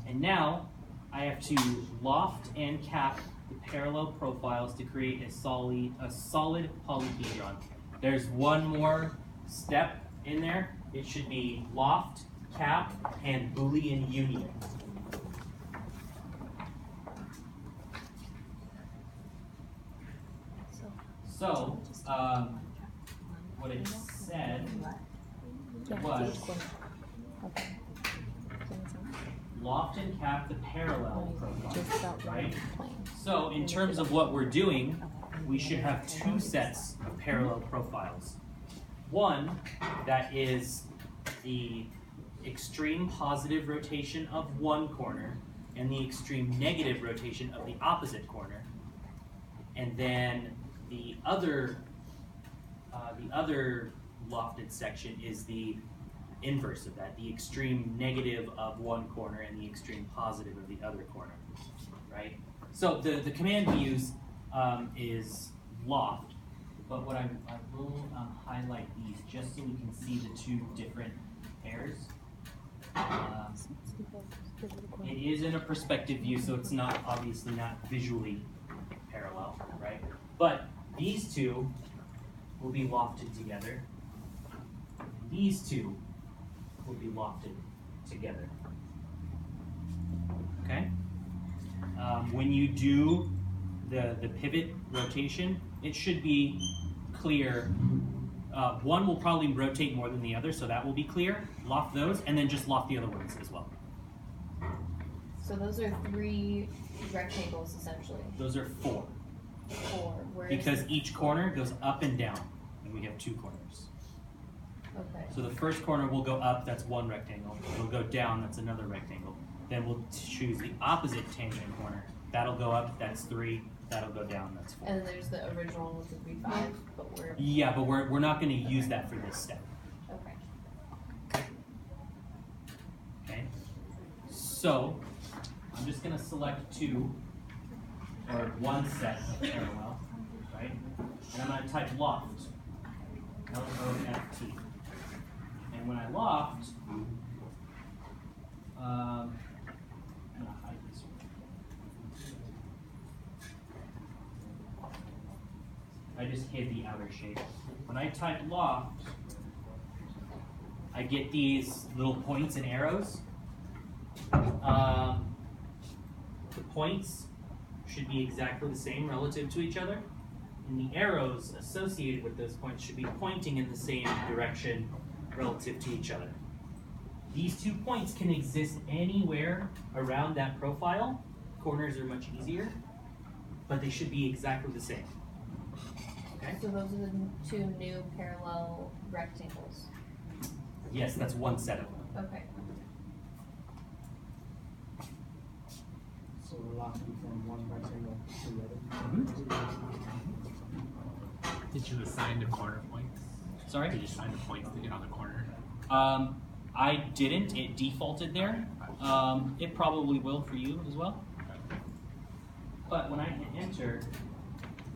and now I have to loft and cap the parallel profiles to create a solid polyhedron. There's one more step in there. It should be loft, cap, and Boolean union. So, what it said was loft and cap the parallel profile, right? So, in terms of what we're doing, we should have two sets of parallel profiles. One that is the extreme positive rotation of one corner and the extreme negative rotation of the opposite corner. And then the other lofted section is the inverse of that, the extreme negative of one corner and the extreme positive of the other corner, right? So the command we use is loft, but what I will highlight these just so we can see the two different pairs. It is in a perspective view, so it's not obviously not visually parallel, right? But these two will be lofted together. These two will be lofted together. Okay? When you do the pivot rotation, it should be clear. One will probably rotate more than the other, so that will be clear. Loft those, and then just loft the other ones as well. So those are three rectangles essentially. Those are four. Where Because each corner goes up and down, and we have two corners. Okay. So the first corner will go up, that's one rectangle. It'll go down, that's another rectangle. Then we'll choose the opposite tangent corner. That'll go up, that's three. that'll go down, that's 4. And then there's the original one, which would be 5, but we're, Yeah, but we're not gonna use that for this step, okay. okay? So, I'm just gonna select 2, or 1 set of parallel, right? And I'm gonna type loft, L-O-F-T. And when I loft, I'm gonna hide this one. I just hid the outer shape. When I type loft, I get these little points and arrows. The points should be exactly the same relative to each other, and the arrows associated with those points should be pointing in the same direction relative to each other. These 2 points can exist anywhere around that profile. Corners are much easier, but they should be exactly the same. Okay? So those are the 2 new parallel rectangles. Yes, that's 1 set of them. Okay. So we're locking from one rectangle to the other. Did you assign the corner points? Sorry? Did you assign the points to get on the corner? I didn't. It defaulted there. It probably will for you as well. But when I hit enter,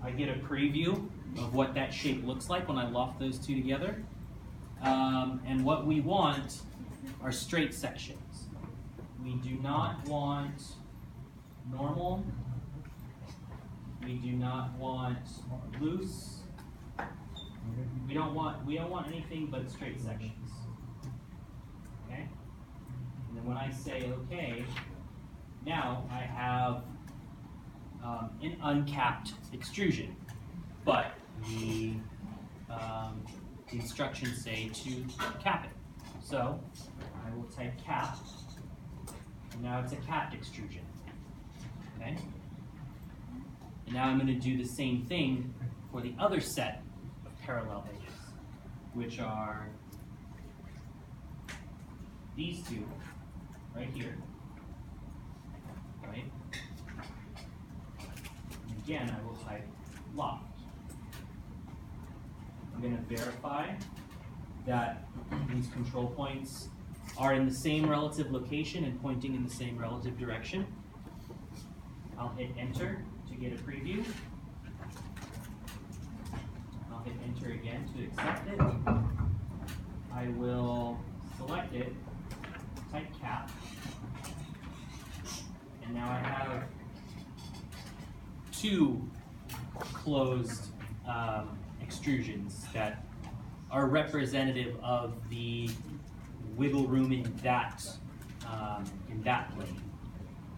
I get a preview of what that shape looks like when I loft those 2 together. And what we want are straight sections. We do not want normal. We do not want loose. We don't want anything but straight sections. Okay? And then when I say okay, now I have an uncapped extrusion, but the instructions say to cap it. So I will type cap, and now it's a capped extrusion. Okay? And now I'm going to do the same thing for the other set of parallel edges, which are these 2 right here, right? And again, I will type loft. I'm going to verify that these control points are in the same relative location and pointing in the same relative direction. I'll hit enter to get a preview. I'll hit enter again to accept it. I will select it, type cap, and now I have 2 closed extrusions that are representative of the wiggle room in that plane.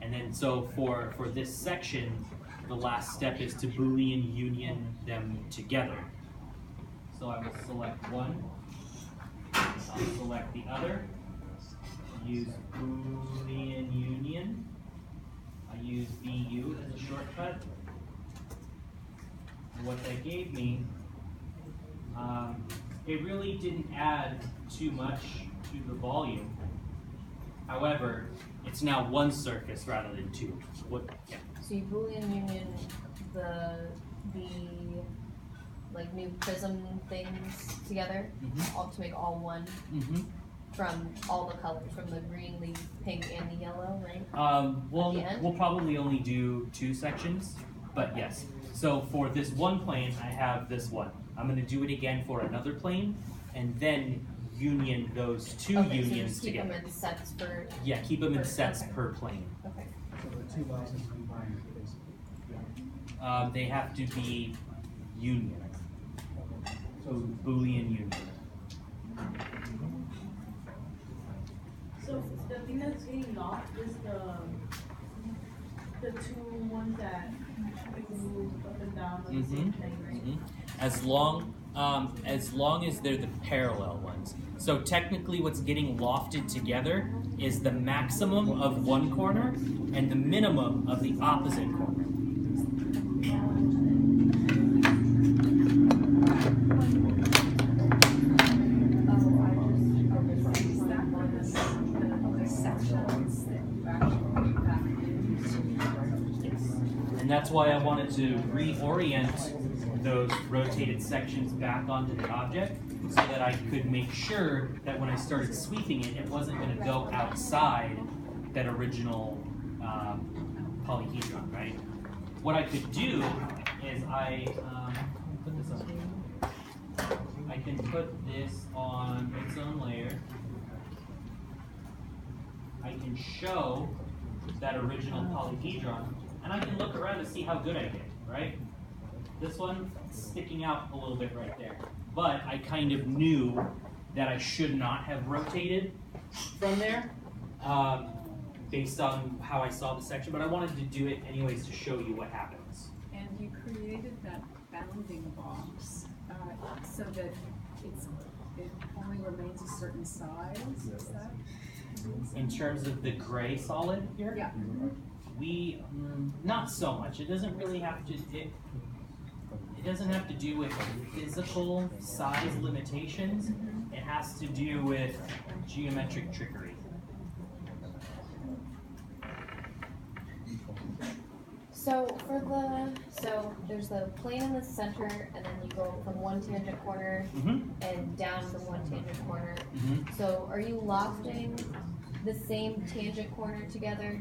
And then so for this section, the last step is to Boolean union them together. So I will select one, I'll select the other, use Boolean union, I use BU as a shortcut. And what that gave me, it really didn't add too much to the volume. However, it's now 1 surface rather than 2. Yeah. So you Boolean union the like new prism things together, all to make all one from all the colors, from the green, the pink, and the yellow, right? We'll probably only do 2 sections, but yes. So for this one plane, I have this one. I'm going to do it again for another plane, and then union those 2 Okay, so unions just keep together. them in sets for. Yeah, keep them in sets okay. per plane. Okay. So the 2 boxes combined, basically. They have to be union. So Boolean union. So the thing that's getting lost is the 2 ones that move up and down on the same plane, right? As long as they're the parallel ones. So technically what's getting lofted together is the maximum of one corner and the minimum of the opposite corner. And And that's why I wanted to reorient those rotated sections back onto the object so that I could make sure that when I started sweeping it, it wasn't going to go outside that original polyhedron, right? What I could do is put this on. I can put this on its own layer. I can show that original polyhedron, and I can look around to see how good I did, right? This one sticking out a little bit right there. But I kind of knew that I should not have rotated from there based on how I saw the section, but I wanted to do it anyways to show you what happens. And you created that bounding box so that it only remains a certain size, is that? In terms of the gray solid here? Yeah. We, not so much. It doesn't really have to, it doesn't have to do with physical size limitations. It has to do with geometric trickery. So there's the plane in the center, and then you go from one tangent corner and down from one tangent corner. So are you lofting the same tangent corner together?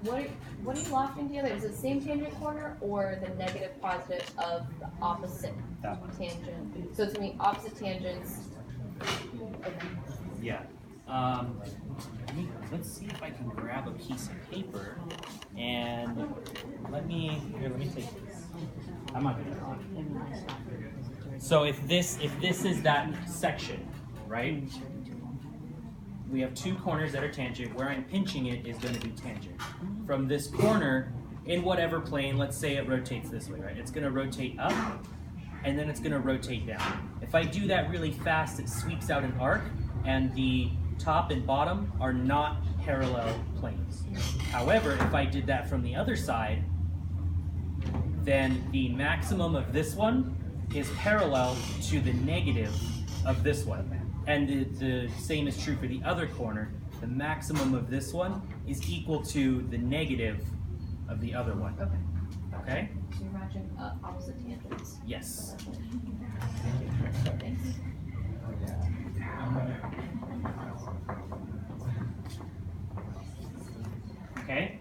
What are you lofting together? Is it the same tangent corner or the negative positive of the opposite tangent? So it's gonna be opposite tangents. Okay. Yeah. Let's see if I can grab a piece of paper and let me take this. I'm not gonna draw it. So if this is that section, right? We have two corners that are tangent. Where I'm pinching it is going to be tangent. From this corner, in whatever plane, let's say it rotates this way, right? It's going to rotate up, and then it's going to rotate down. If I do that really fast, it sweeps out an arc, and the top and bottom are not parallel planes. However, if I did that from the other side, then the maximum of this one is parallel to the negative of this one. And the same is true for the other corner. The maximum of this one is equal to the negative of the other one. Okay. Okay? So you're matching opposite tangents. Yes. Thanks. Okay?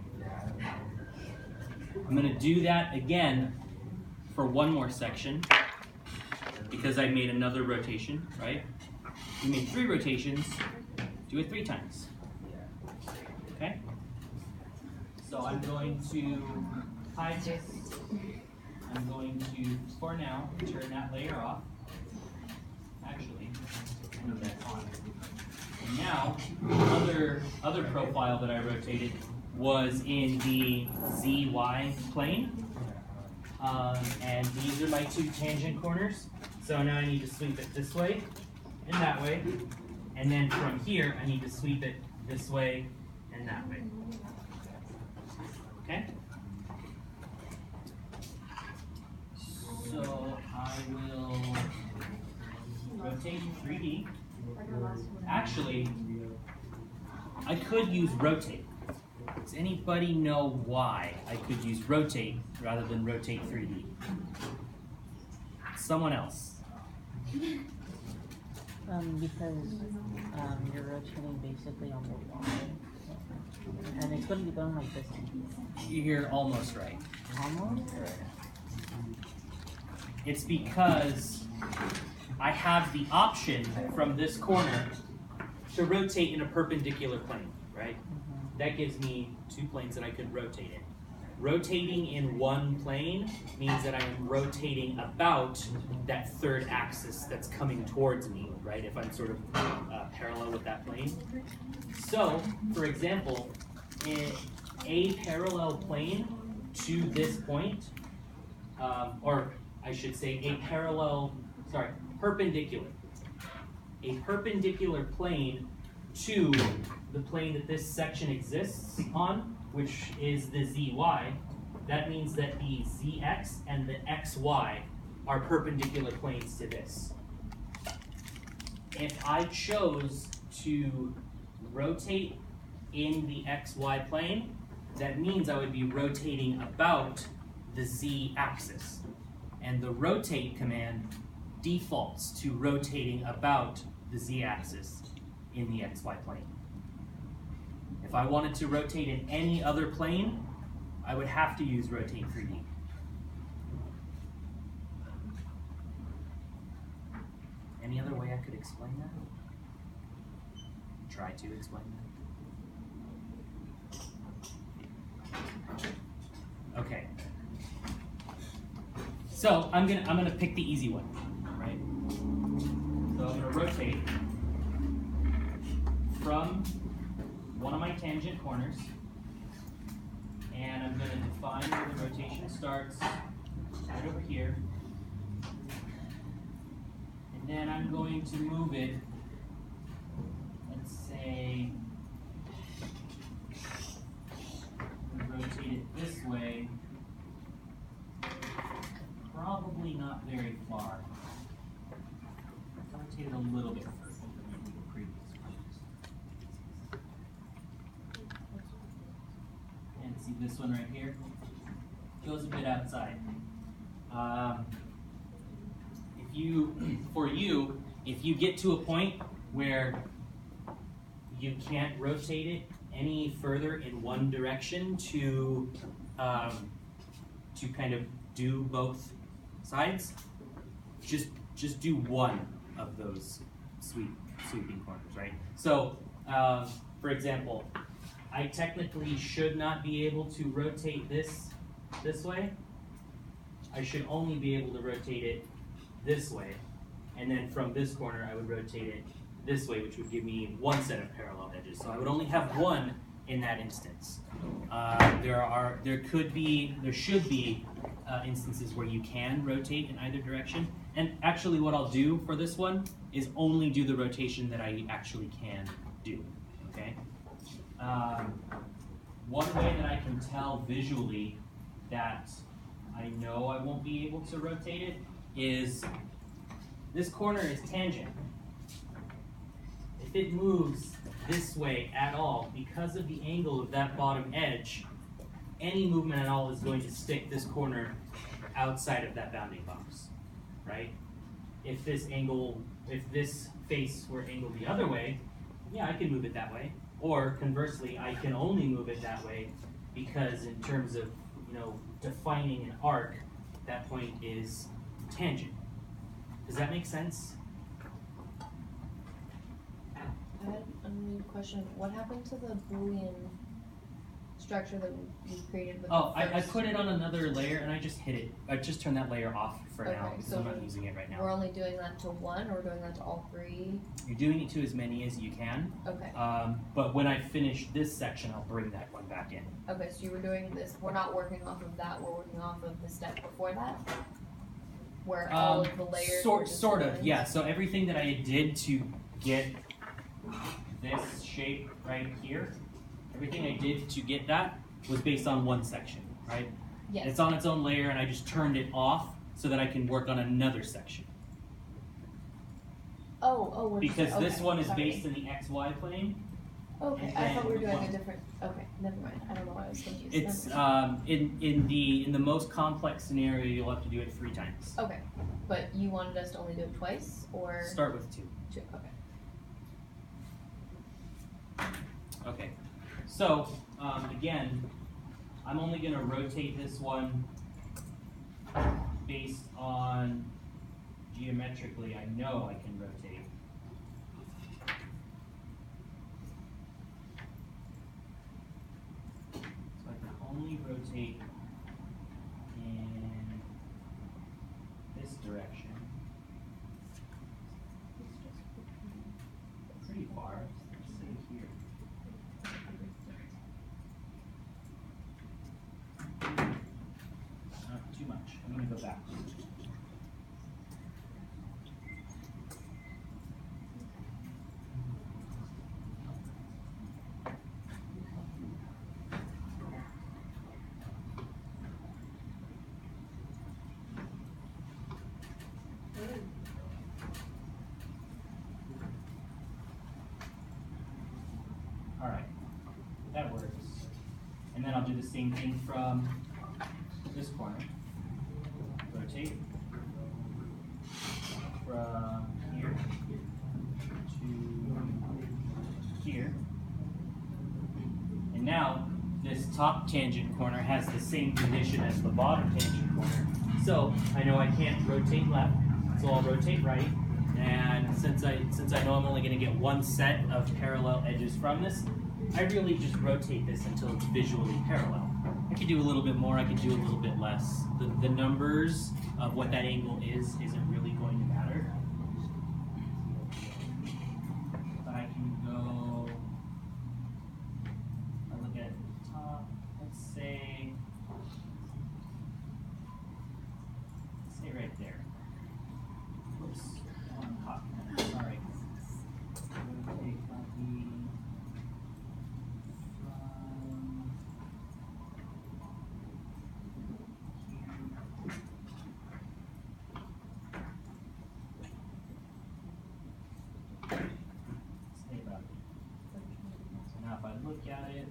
I'm going to do that again for one more section because I made another rotation, right? We made 3 rotations, do it 3 times. Okay? So I'm going to hide this. I'm going to, for now, turn that layer off. Actually, move that on. And now, other profile that I rotated was in the ZY plane. And these are my 2 tangent corners. So now I need to sweep it this way and that way. And then from here, I need to sweep it this way and that way. Okay? So I will rotate 3D. Actually, I could use rotate. Does anybody know why I could use rotate rather than rotate 3D? Someone else. Because you're rotating basically on the line. And it's going to be going like this. You're almost right. Almost? It's because I have the option from this corner to rotate in a perpendicular plane, right? That gives me 2 planes that I could rotate in. Rotating in one plane means that I am rotating about that 3rd axis that's coming towards me, right? If I'm sort of parallel with that plane. So, for example, in a parallel plane to this point, or I should say perpendicular. A perpendicular plane to the plane that this section exists on, which is the ZY, that means that the ZX and the XY are perpendicular planes to this. If I chose to rotate in the XY plane, that means I would be rotating about the Z axis. And the rotate command defaults to rotating about the Z axis in the XY plane. If I wanted to rotate in any other plane, I would have to use rotate 3D. Any other way I could explain that? Try to explain that. Okay. So I'm gonna pick the easy one, right? So I'm gonna rotate from one of my tangent corners, and I'm gonna define where the rotation starts right over here. And then I'm going to move it, let's say, rotate it this way, probably not very far. Rotate it a little bit further than the previous one. And see this one right here? Goes a bit outside. If you get to a point where you can't rotate it any further in one direction to kind of do both sides, just do one of those sweeping corners, right? So, for example, I technically should not be able to rotate this way. I should only be able to rotate it this way, and then from this corner I would rotate it this way, which would give me one set of parallel edges. So I would only have one in that instance. There should be instances where you can rotate in either direction. And actually what I'll do for this one is only do the rotation that I actually can do, okay? One way that I can tell visually that I know I won't be able to rotate it is this corner is tangent. If it moves this way at all, because of the angle of that bottom edge, any movement at all is going to stick this corner outside of that bounding box, right? If this face were angled the other way, yeah, I can move it that way. Or conversely, I can only move it that way because in terms of, defining an arc, that point is tangent. Does that make sense? I had a new question. What happened to the Boolean structure that you created with Oh, the I first? put it on another layer and I just hit it. I just turned that layer off for now Okay, because so I'm not using it right We're now. only doing that to one, or we're doing that to all three? You're doing it to as many as you can, Okay. but when I finish this section, I'll bring that one back in. Okay, so you were doing this, we're not working off of that, we're working off of the step before that? Where all of the layers were just Sort of, lines? yeah. So everything that I did to get this shape right here, everything I did to get that was based on one section, right? Yes. It's on its own layer and I just turned it off so that I can work on another section. We're just- Because this okay, one is sorry. based in the XY plane. Okay, and I thought we were then doing a one- different, okay, never mind, I don't know why I was confused. It's Never mind. in the most complex scenario you'll have to do it 3 times. Okay, but you wanted us to only do it twice, or? Start with 2. Two, okay. Okay. So again, I'm only going to rotate this one based on geometrically I know I can rotate. So I can only rotate in this direction. Pretty far. Let's say here. Not too much. I'm going to go back. All right, that works. And then I'll do the same thing from this corner. Rotate from here to here. And now this top tangent corner has the same condition as the bottom tangent corner. So I know I can't rotate left, so I'll rotate right. And since I know I'm only going to get one set of parallel edges from this, I really just rotate this until it's visually parallel. I could do a little bit more, I could do a little bit less. The numbers of what that angle isn't really going to matter. But I can go, I look at the top, let's say right there. Oops, I'm hot. Sorry. Rotate copy. Stay about it. So now if I look at it,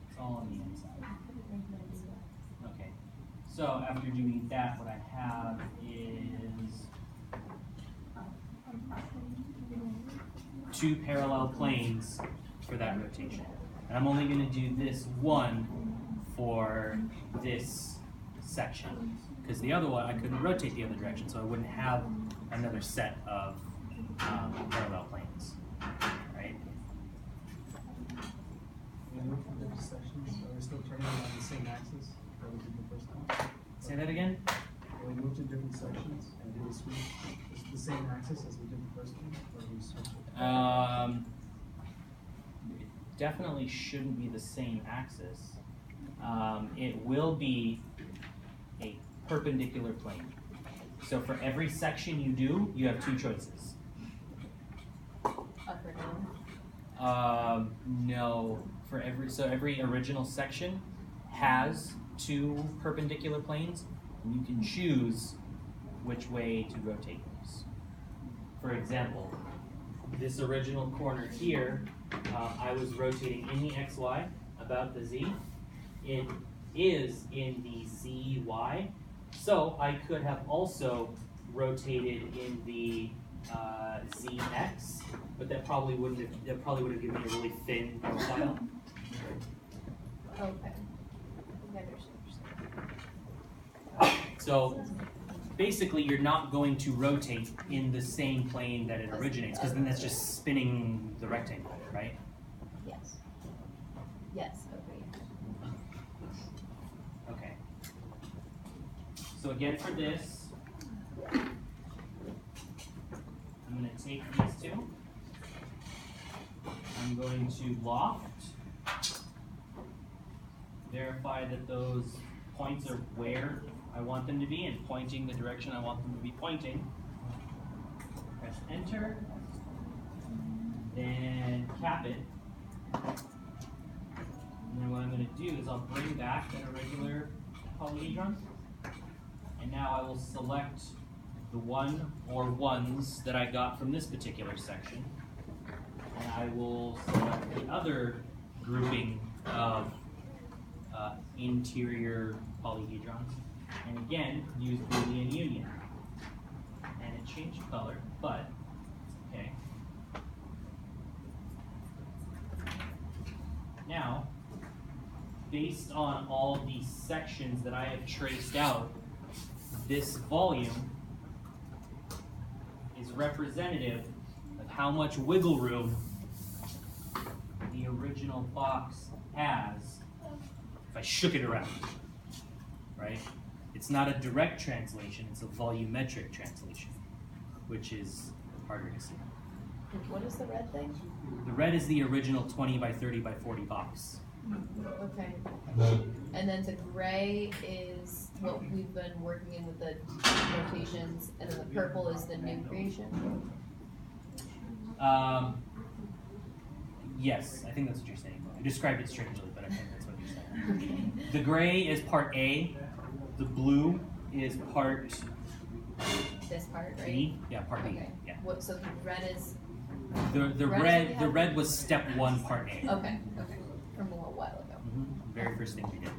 it's all on the inside. Okay. So after doing that, what I have is two parallel planes for that rotation. And I'm only going to do this one for this section, because the other one I couldn't rotate the other direction, so I wouldn't have another set of parallel planes, right? We move from different sections, are we still turning on the same axis that we did the first time? Say that again? When we move to different sections and do a sweep, is it the same axis as we did the first time, or do we switch it? It definitely shouldn't be the same axis. It will be a perpendicular plane. So for every section you do, you have two choices. Up or down? No, for every original section has two perpendicular planes, and you can choose which way to rotate those. For example, this original corner here, I was rotating in the XY about the Z. It is in the ZY, so I could have also rotated in the ZX, but that probably would have given me a really thin profile. Okay. I understand. So basically, you're not going to rotate in the same plane that it originates, because then that's just spinning the rectangle, right? Yes. Yes, okay. Okay. So again, for this, I'm going to take these two. I'm going to loft, verify that those points are where I want them to be and pointing the direction I want them to be pointing. Press enter, then cap it. And then what I'm going to do is I'll bring back an irregular polyhedron. And now I will select the one or ones that I got from this particular section. And I will select the other grouping of interior polyhedrons. And again, use Boolean union. And it changed color, but it's okay. Now, based on all these sections that I have traced out, this volume is representative of how much wiggle room the original box has if I shook it around, right? It's not a direct translation, it's a volumetric translation, which is harder to see. What is the red thing? The red is the original 20 by 30 by 40 box. Okay. And then the gray is what we've been working in with the rotations, and then the purple is the new creation? Yes, I think that's what you're saying. I described it strangely, but I think that's what you're saying. The gray is part A, the blue is part This part, right? B. Yeah, part B. Okay. Yeah. What, so the red is The Red red we the have? red was step 1, part A. Okay, from a little while ago. Very first thing we did.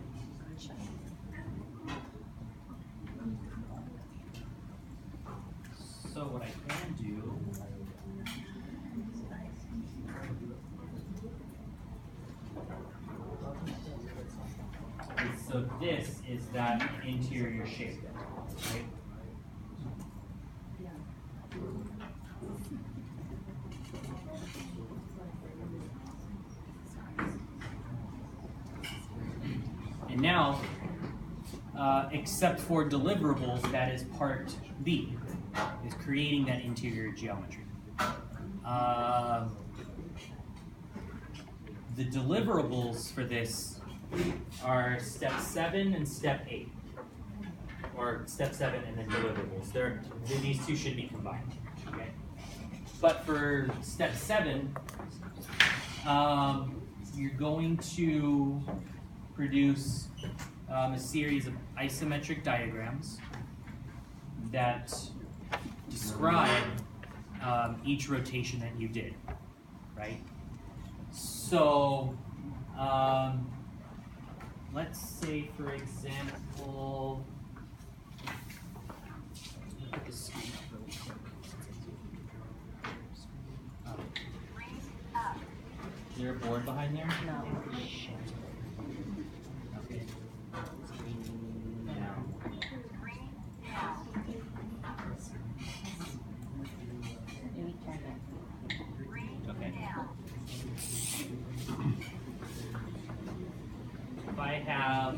So what I can do is, so this is that interior shape, right? And now, except for deliverables, that is part B, is creating that interior geometry. The deliverables for this are step 7 and step 8. Or step 7 and then deliverables. These two should be combined. Okay? But for step 7, you're going to produce a series of isometric diagrams that describe each rotation that you did, right? So, let's say, for example, look at the screen really quick. Is there a board behind there? No. Shit. Okay. Now. Maybe turn it. Okay. If I have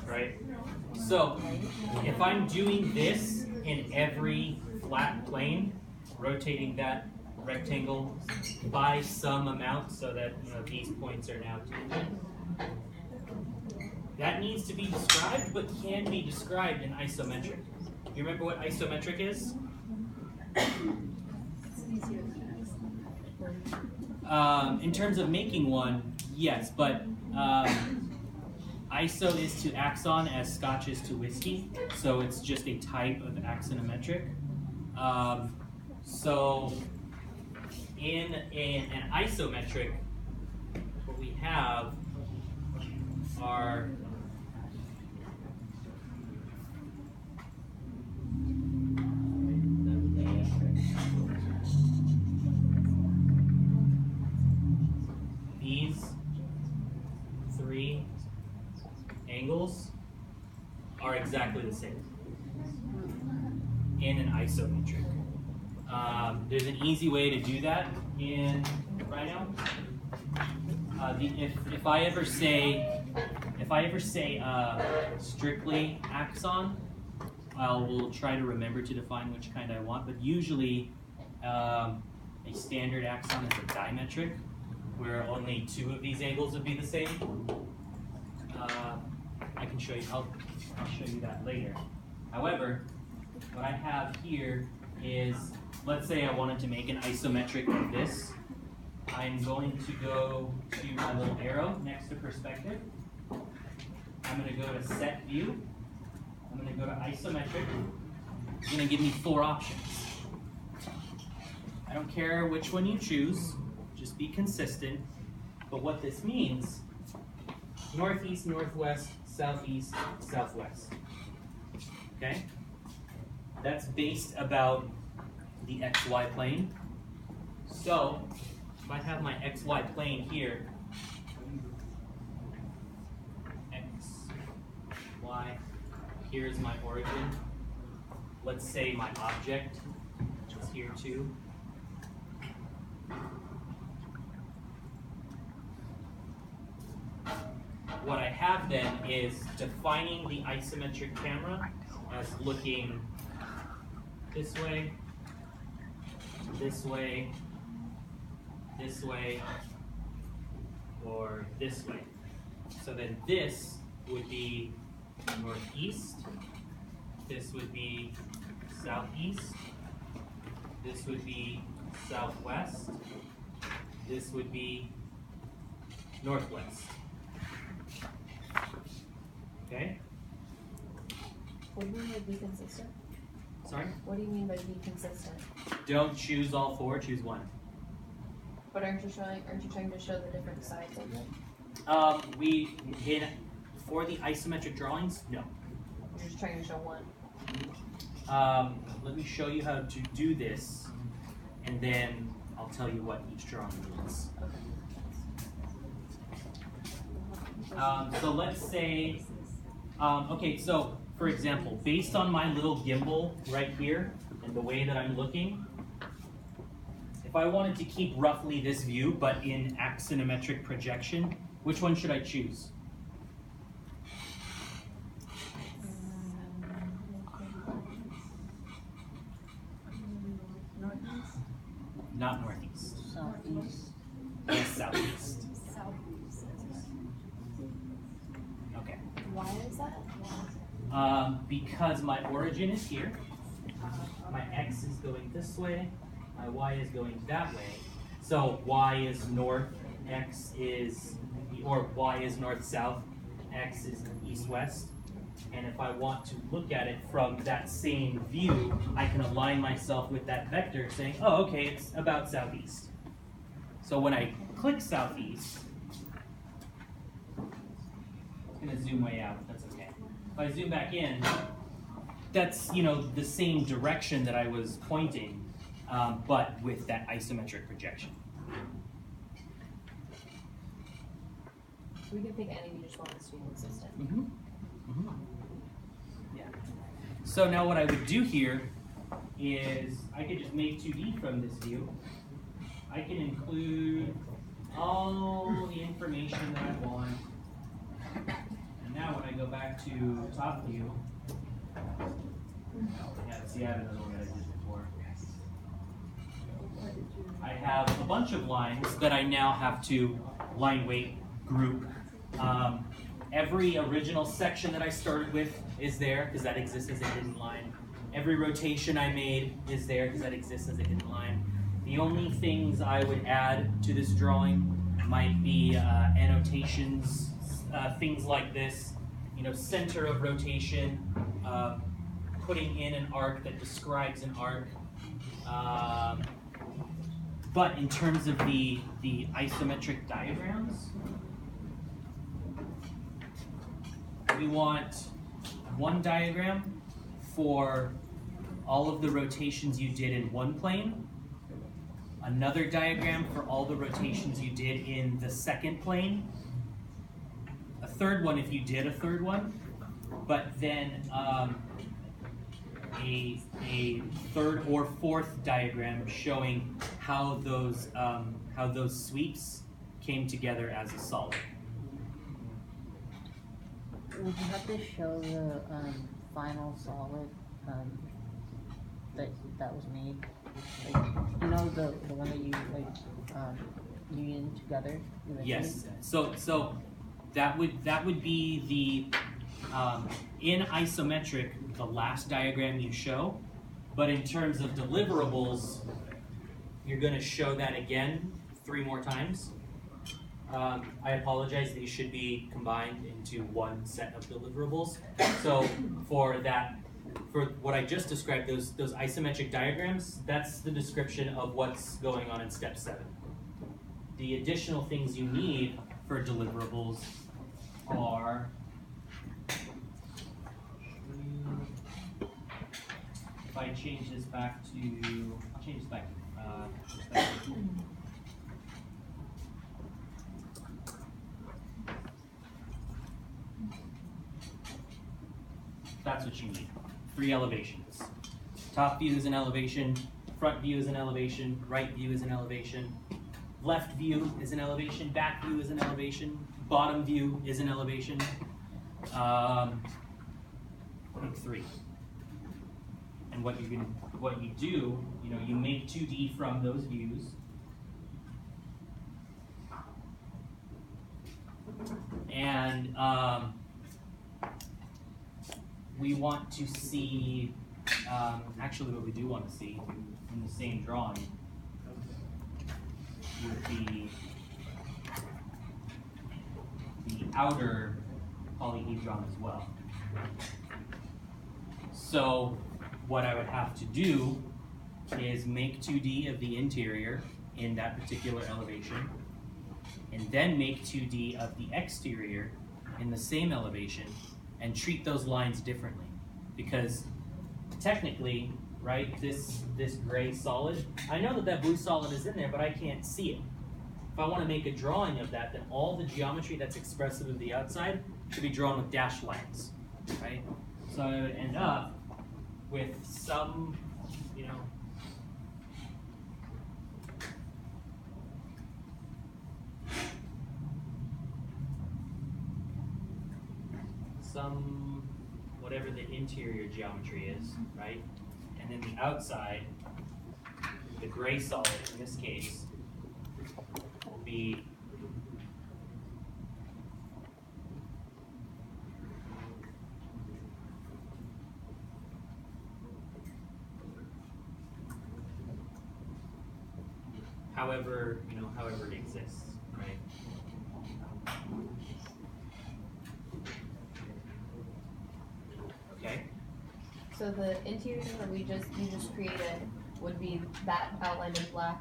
right? So, if I'm doing this in every flat plane, rotating that rectangle by some amount so that these points are now tangent, that needs to be described, but can be described in isometric. You remember what isometric is? In terms of making one, yes, but iso is to axon as Scotch is to whiskey, so it's just a type of axonometric. So in an isometric, what we have are these 3 angles are exactly the same in an isometric. There's an easy way to do that in Rhino. If I ever say strictly axon, I will try to remember to define which kind I want. But usually, a standard axon is a dimetric, where only 2 of these angles would be the same. I can show you. I'll show you that later. However, what I have here is, let's say I wanted to make an isometric of this. I'm going to go to my little arrow next to perspective. I'm going to go to set view. I'm going to go to isometric. It's going to give me 4 options. I don't care which one you choose, just be consistent. But what this means, northeast, northwest, southeast, southwest. Okay? That's based about the XY plane. So, if I have my XY plane here, X, Y, here's my origin. Let's say my object here too. What I have then is defining the isometric camera as looking this way, this way, this way, or this way. So then this would be northeast, this would be southeast, this would be southwest, this would be northwest. Okay? What do you mean by be consistent? Sorry? What do you mean by be consistent? Don't choose all four, choose one. But aren't you trying to show the different sides of it? For the isometric drawings, no. You're just trying to show one. Let me show you how to do this, and then I'll tell you what each drawing means. So let's say, okay, so for example, based on my little gimbal right here and the way that I'm looking, if I wanted to keep roughly this view but in axonometric projection, which one should I choose? Not northeast. Southeast. Yes, southeast. Okay. Why is that? Because my origin is here, my x is going this way, my y is going that way. So y is north, x is, or y is north-south, x is east-west. And if I want to look at it from that same view, I can align myself with that vector saying, oh, okay, it's about southeast. So when I click southeast, it's gonna zoom way out, but that's okay. If I zoom back in, that's, you know, the same direction that I was pointing, but with that isometric projection. We can pick any, we just want this to be consistent. Yeah. So now what I would do here is I could just make 2D from this view. I can include all the information that I want. And now when I go back to top view, yeah, see, I have another one that I did before. I have a bunch of lines that I now have to line weight group. Every original section that I started with is there because that exists as a hidden line. Every rotation I made is there because that exists as a hidden line. The only things I would add to this drawing might be annotations, things like this, you know, center of rotation, putting in an arc that describes an arc. But in terms of the isometric diagrams, we want one diagram for all of the rotations you did in one plane, another diagram for all the rotations you did in the second plane, a third one if you did a third one, but then a third or fourth diagram showing how those sweeps came together as a solid. Would you have to show the final solid that was made? Like, you know, the one that you like union together? Eventually? Yes. So that would be the in isometric, the last diagram you show, but in terms of deliverables, you're going to show that again 3 more times. I apologize, these should be combined into one set of deliverables. So for what I just described, those isometric diagrams, that's the description of what's going on in step 7. The additional things you need for deliverables are if I change this back to, I'll change this back to perspective. That's what you need. 3 elevations. Top view is an elevation, front view is an elevation, right view is an elevation, left view is an elevation, back view is an elevation, bottom view is an elevation. I think 3. And what you do, you make 2D from those views. And we want to see, actually what we do want to see in the same drawing would be the outer polyhedron as well. So what I would have to do is make 2D of the interior in that particular elevation, and then make 2D of the exterior in the same elevation, and treat those lines differently. Because technically, right, this gray solid, I know that blue solid is in there, but I can't see it. If I want to make a drawing of that, then all the geometry that's expressive of the outside should be drawn with dashed lines, right? So I would end up with some, some whatever the interior geometry is, right? And then the outside, the gray solid in this case, will be however it exists, right? Okay. So the interior that you just created would be that outlined in black.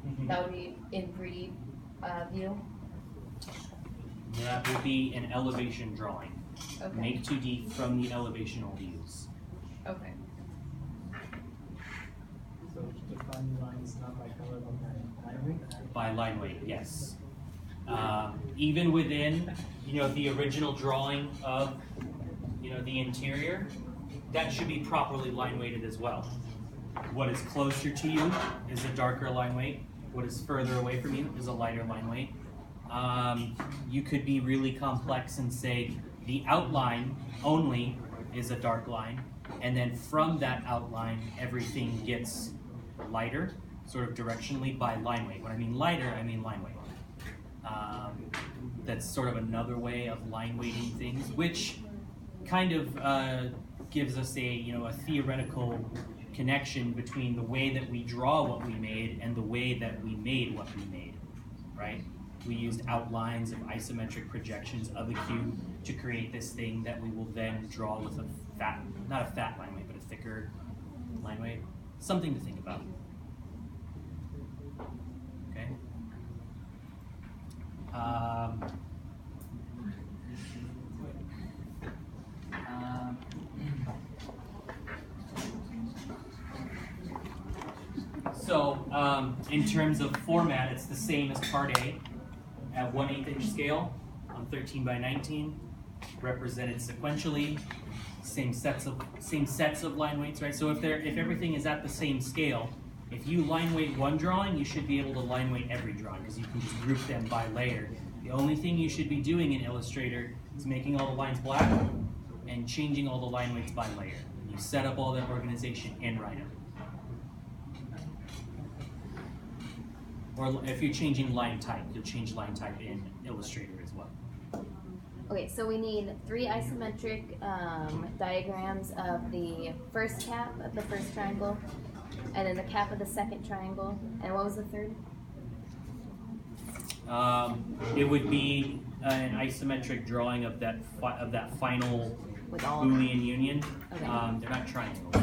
Mm-hmm. That would be in 3D view. That would be an elevation drawing. Okay. Make 2D from the elevational views. Okay. So define the lines not by color but by line weight? By line weight, yes. Even within, the original drawing of, the interior, that should be properly line weighted as well. What is closer to you is a darker line weight. What is further away from you is a lighter line weight. You could be really complex and say the outline only is a dark line, and then from that outline, everything gets lighter, sort of directionally by line weight. When I mean lighter, I mean line weight. That's sort of another way of line weighting things, which kind of gives us a theoretical connection between the way that we draw what we made and the way that we made what we made, right? We used outlines of isometric projections of a cube to create this thing that we will then draw with not a fat line weight, but a thicker line weight. Something to think about. Okay. So in terms of format, it's the same as part A at 1/8 inch scale on 13 by 19, represented sequentially, same sets of line weights, right? So if everything is at the same scale, if you line weight one drawing, you should be able to line weight every drawing because you can just group them by layer. The only thing you should be doing in Illustrator is making all the lines black and changing all the line weights by layer. You set up all that organization in Rhino. Or if you're changing line type, you'll change line type in Illustrator as well. Okay, so we need 3 isometric diagrams of the first cap of the first triangle, and then the cap of the second triangle, and what was the third? It would be an isometric drawing of that final With all Boolean union. Okay. They're not triangles.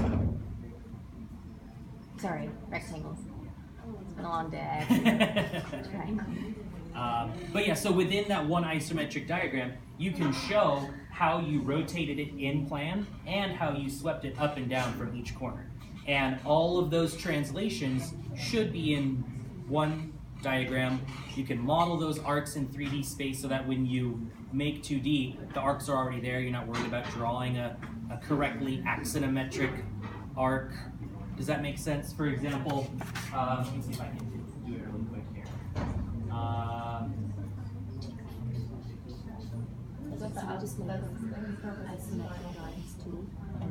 Sorry, rectangles. It's been a long day. Triangle. But yeah, so within that one isometric diagram, you can show how you rotated it in plan and how you swept it up and down from each corner. And all of those translations should be in one diagram. You can model those arcs in 3D space so that when you make 2D, the arcs are already there. You're not worried about drawing a correctly axonometric arc Does that make sense? For example, let me see if I can do it really quick here.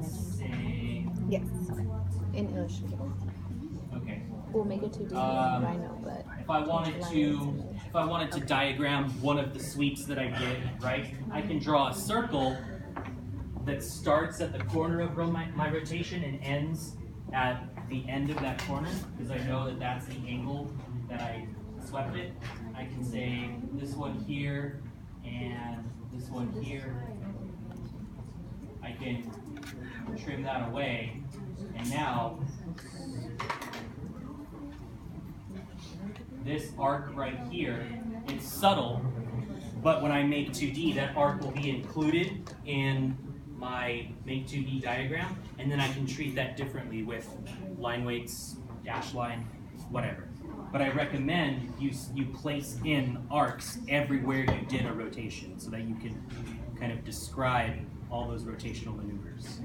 Say, Yes. In Illustrator. okay. We'll make it 2D Um, in Rhino, but If I wanted to diagram one of the sweeps that I did, right? I can draw a circle that starts at the corner of my rotation and ends at the end of that corner, because I know that that's the angle that I swept it. I can say this one here and this one here. I can trim that away, and now this arc right here, it's subtle, but when I make 2D, that arc will be included in my make 2D diagram, and then I can treat that differently with line weights, dash line, whatever. But I recommend you place in arcs everywhere you did a rotation so that you can kind of describe all those rotational maneuvers.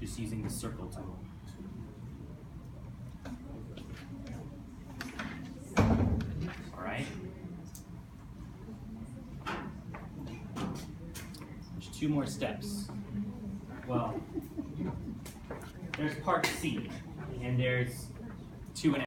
Just using the circle tool. All right. There's 2 more steps. Well, there's part C, and there's 2.5.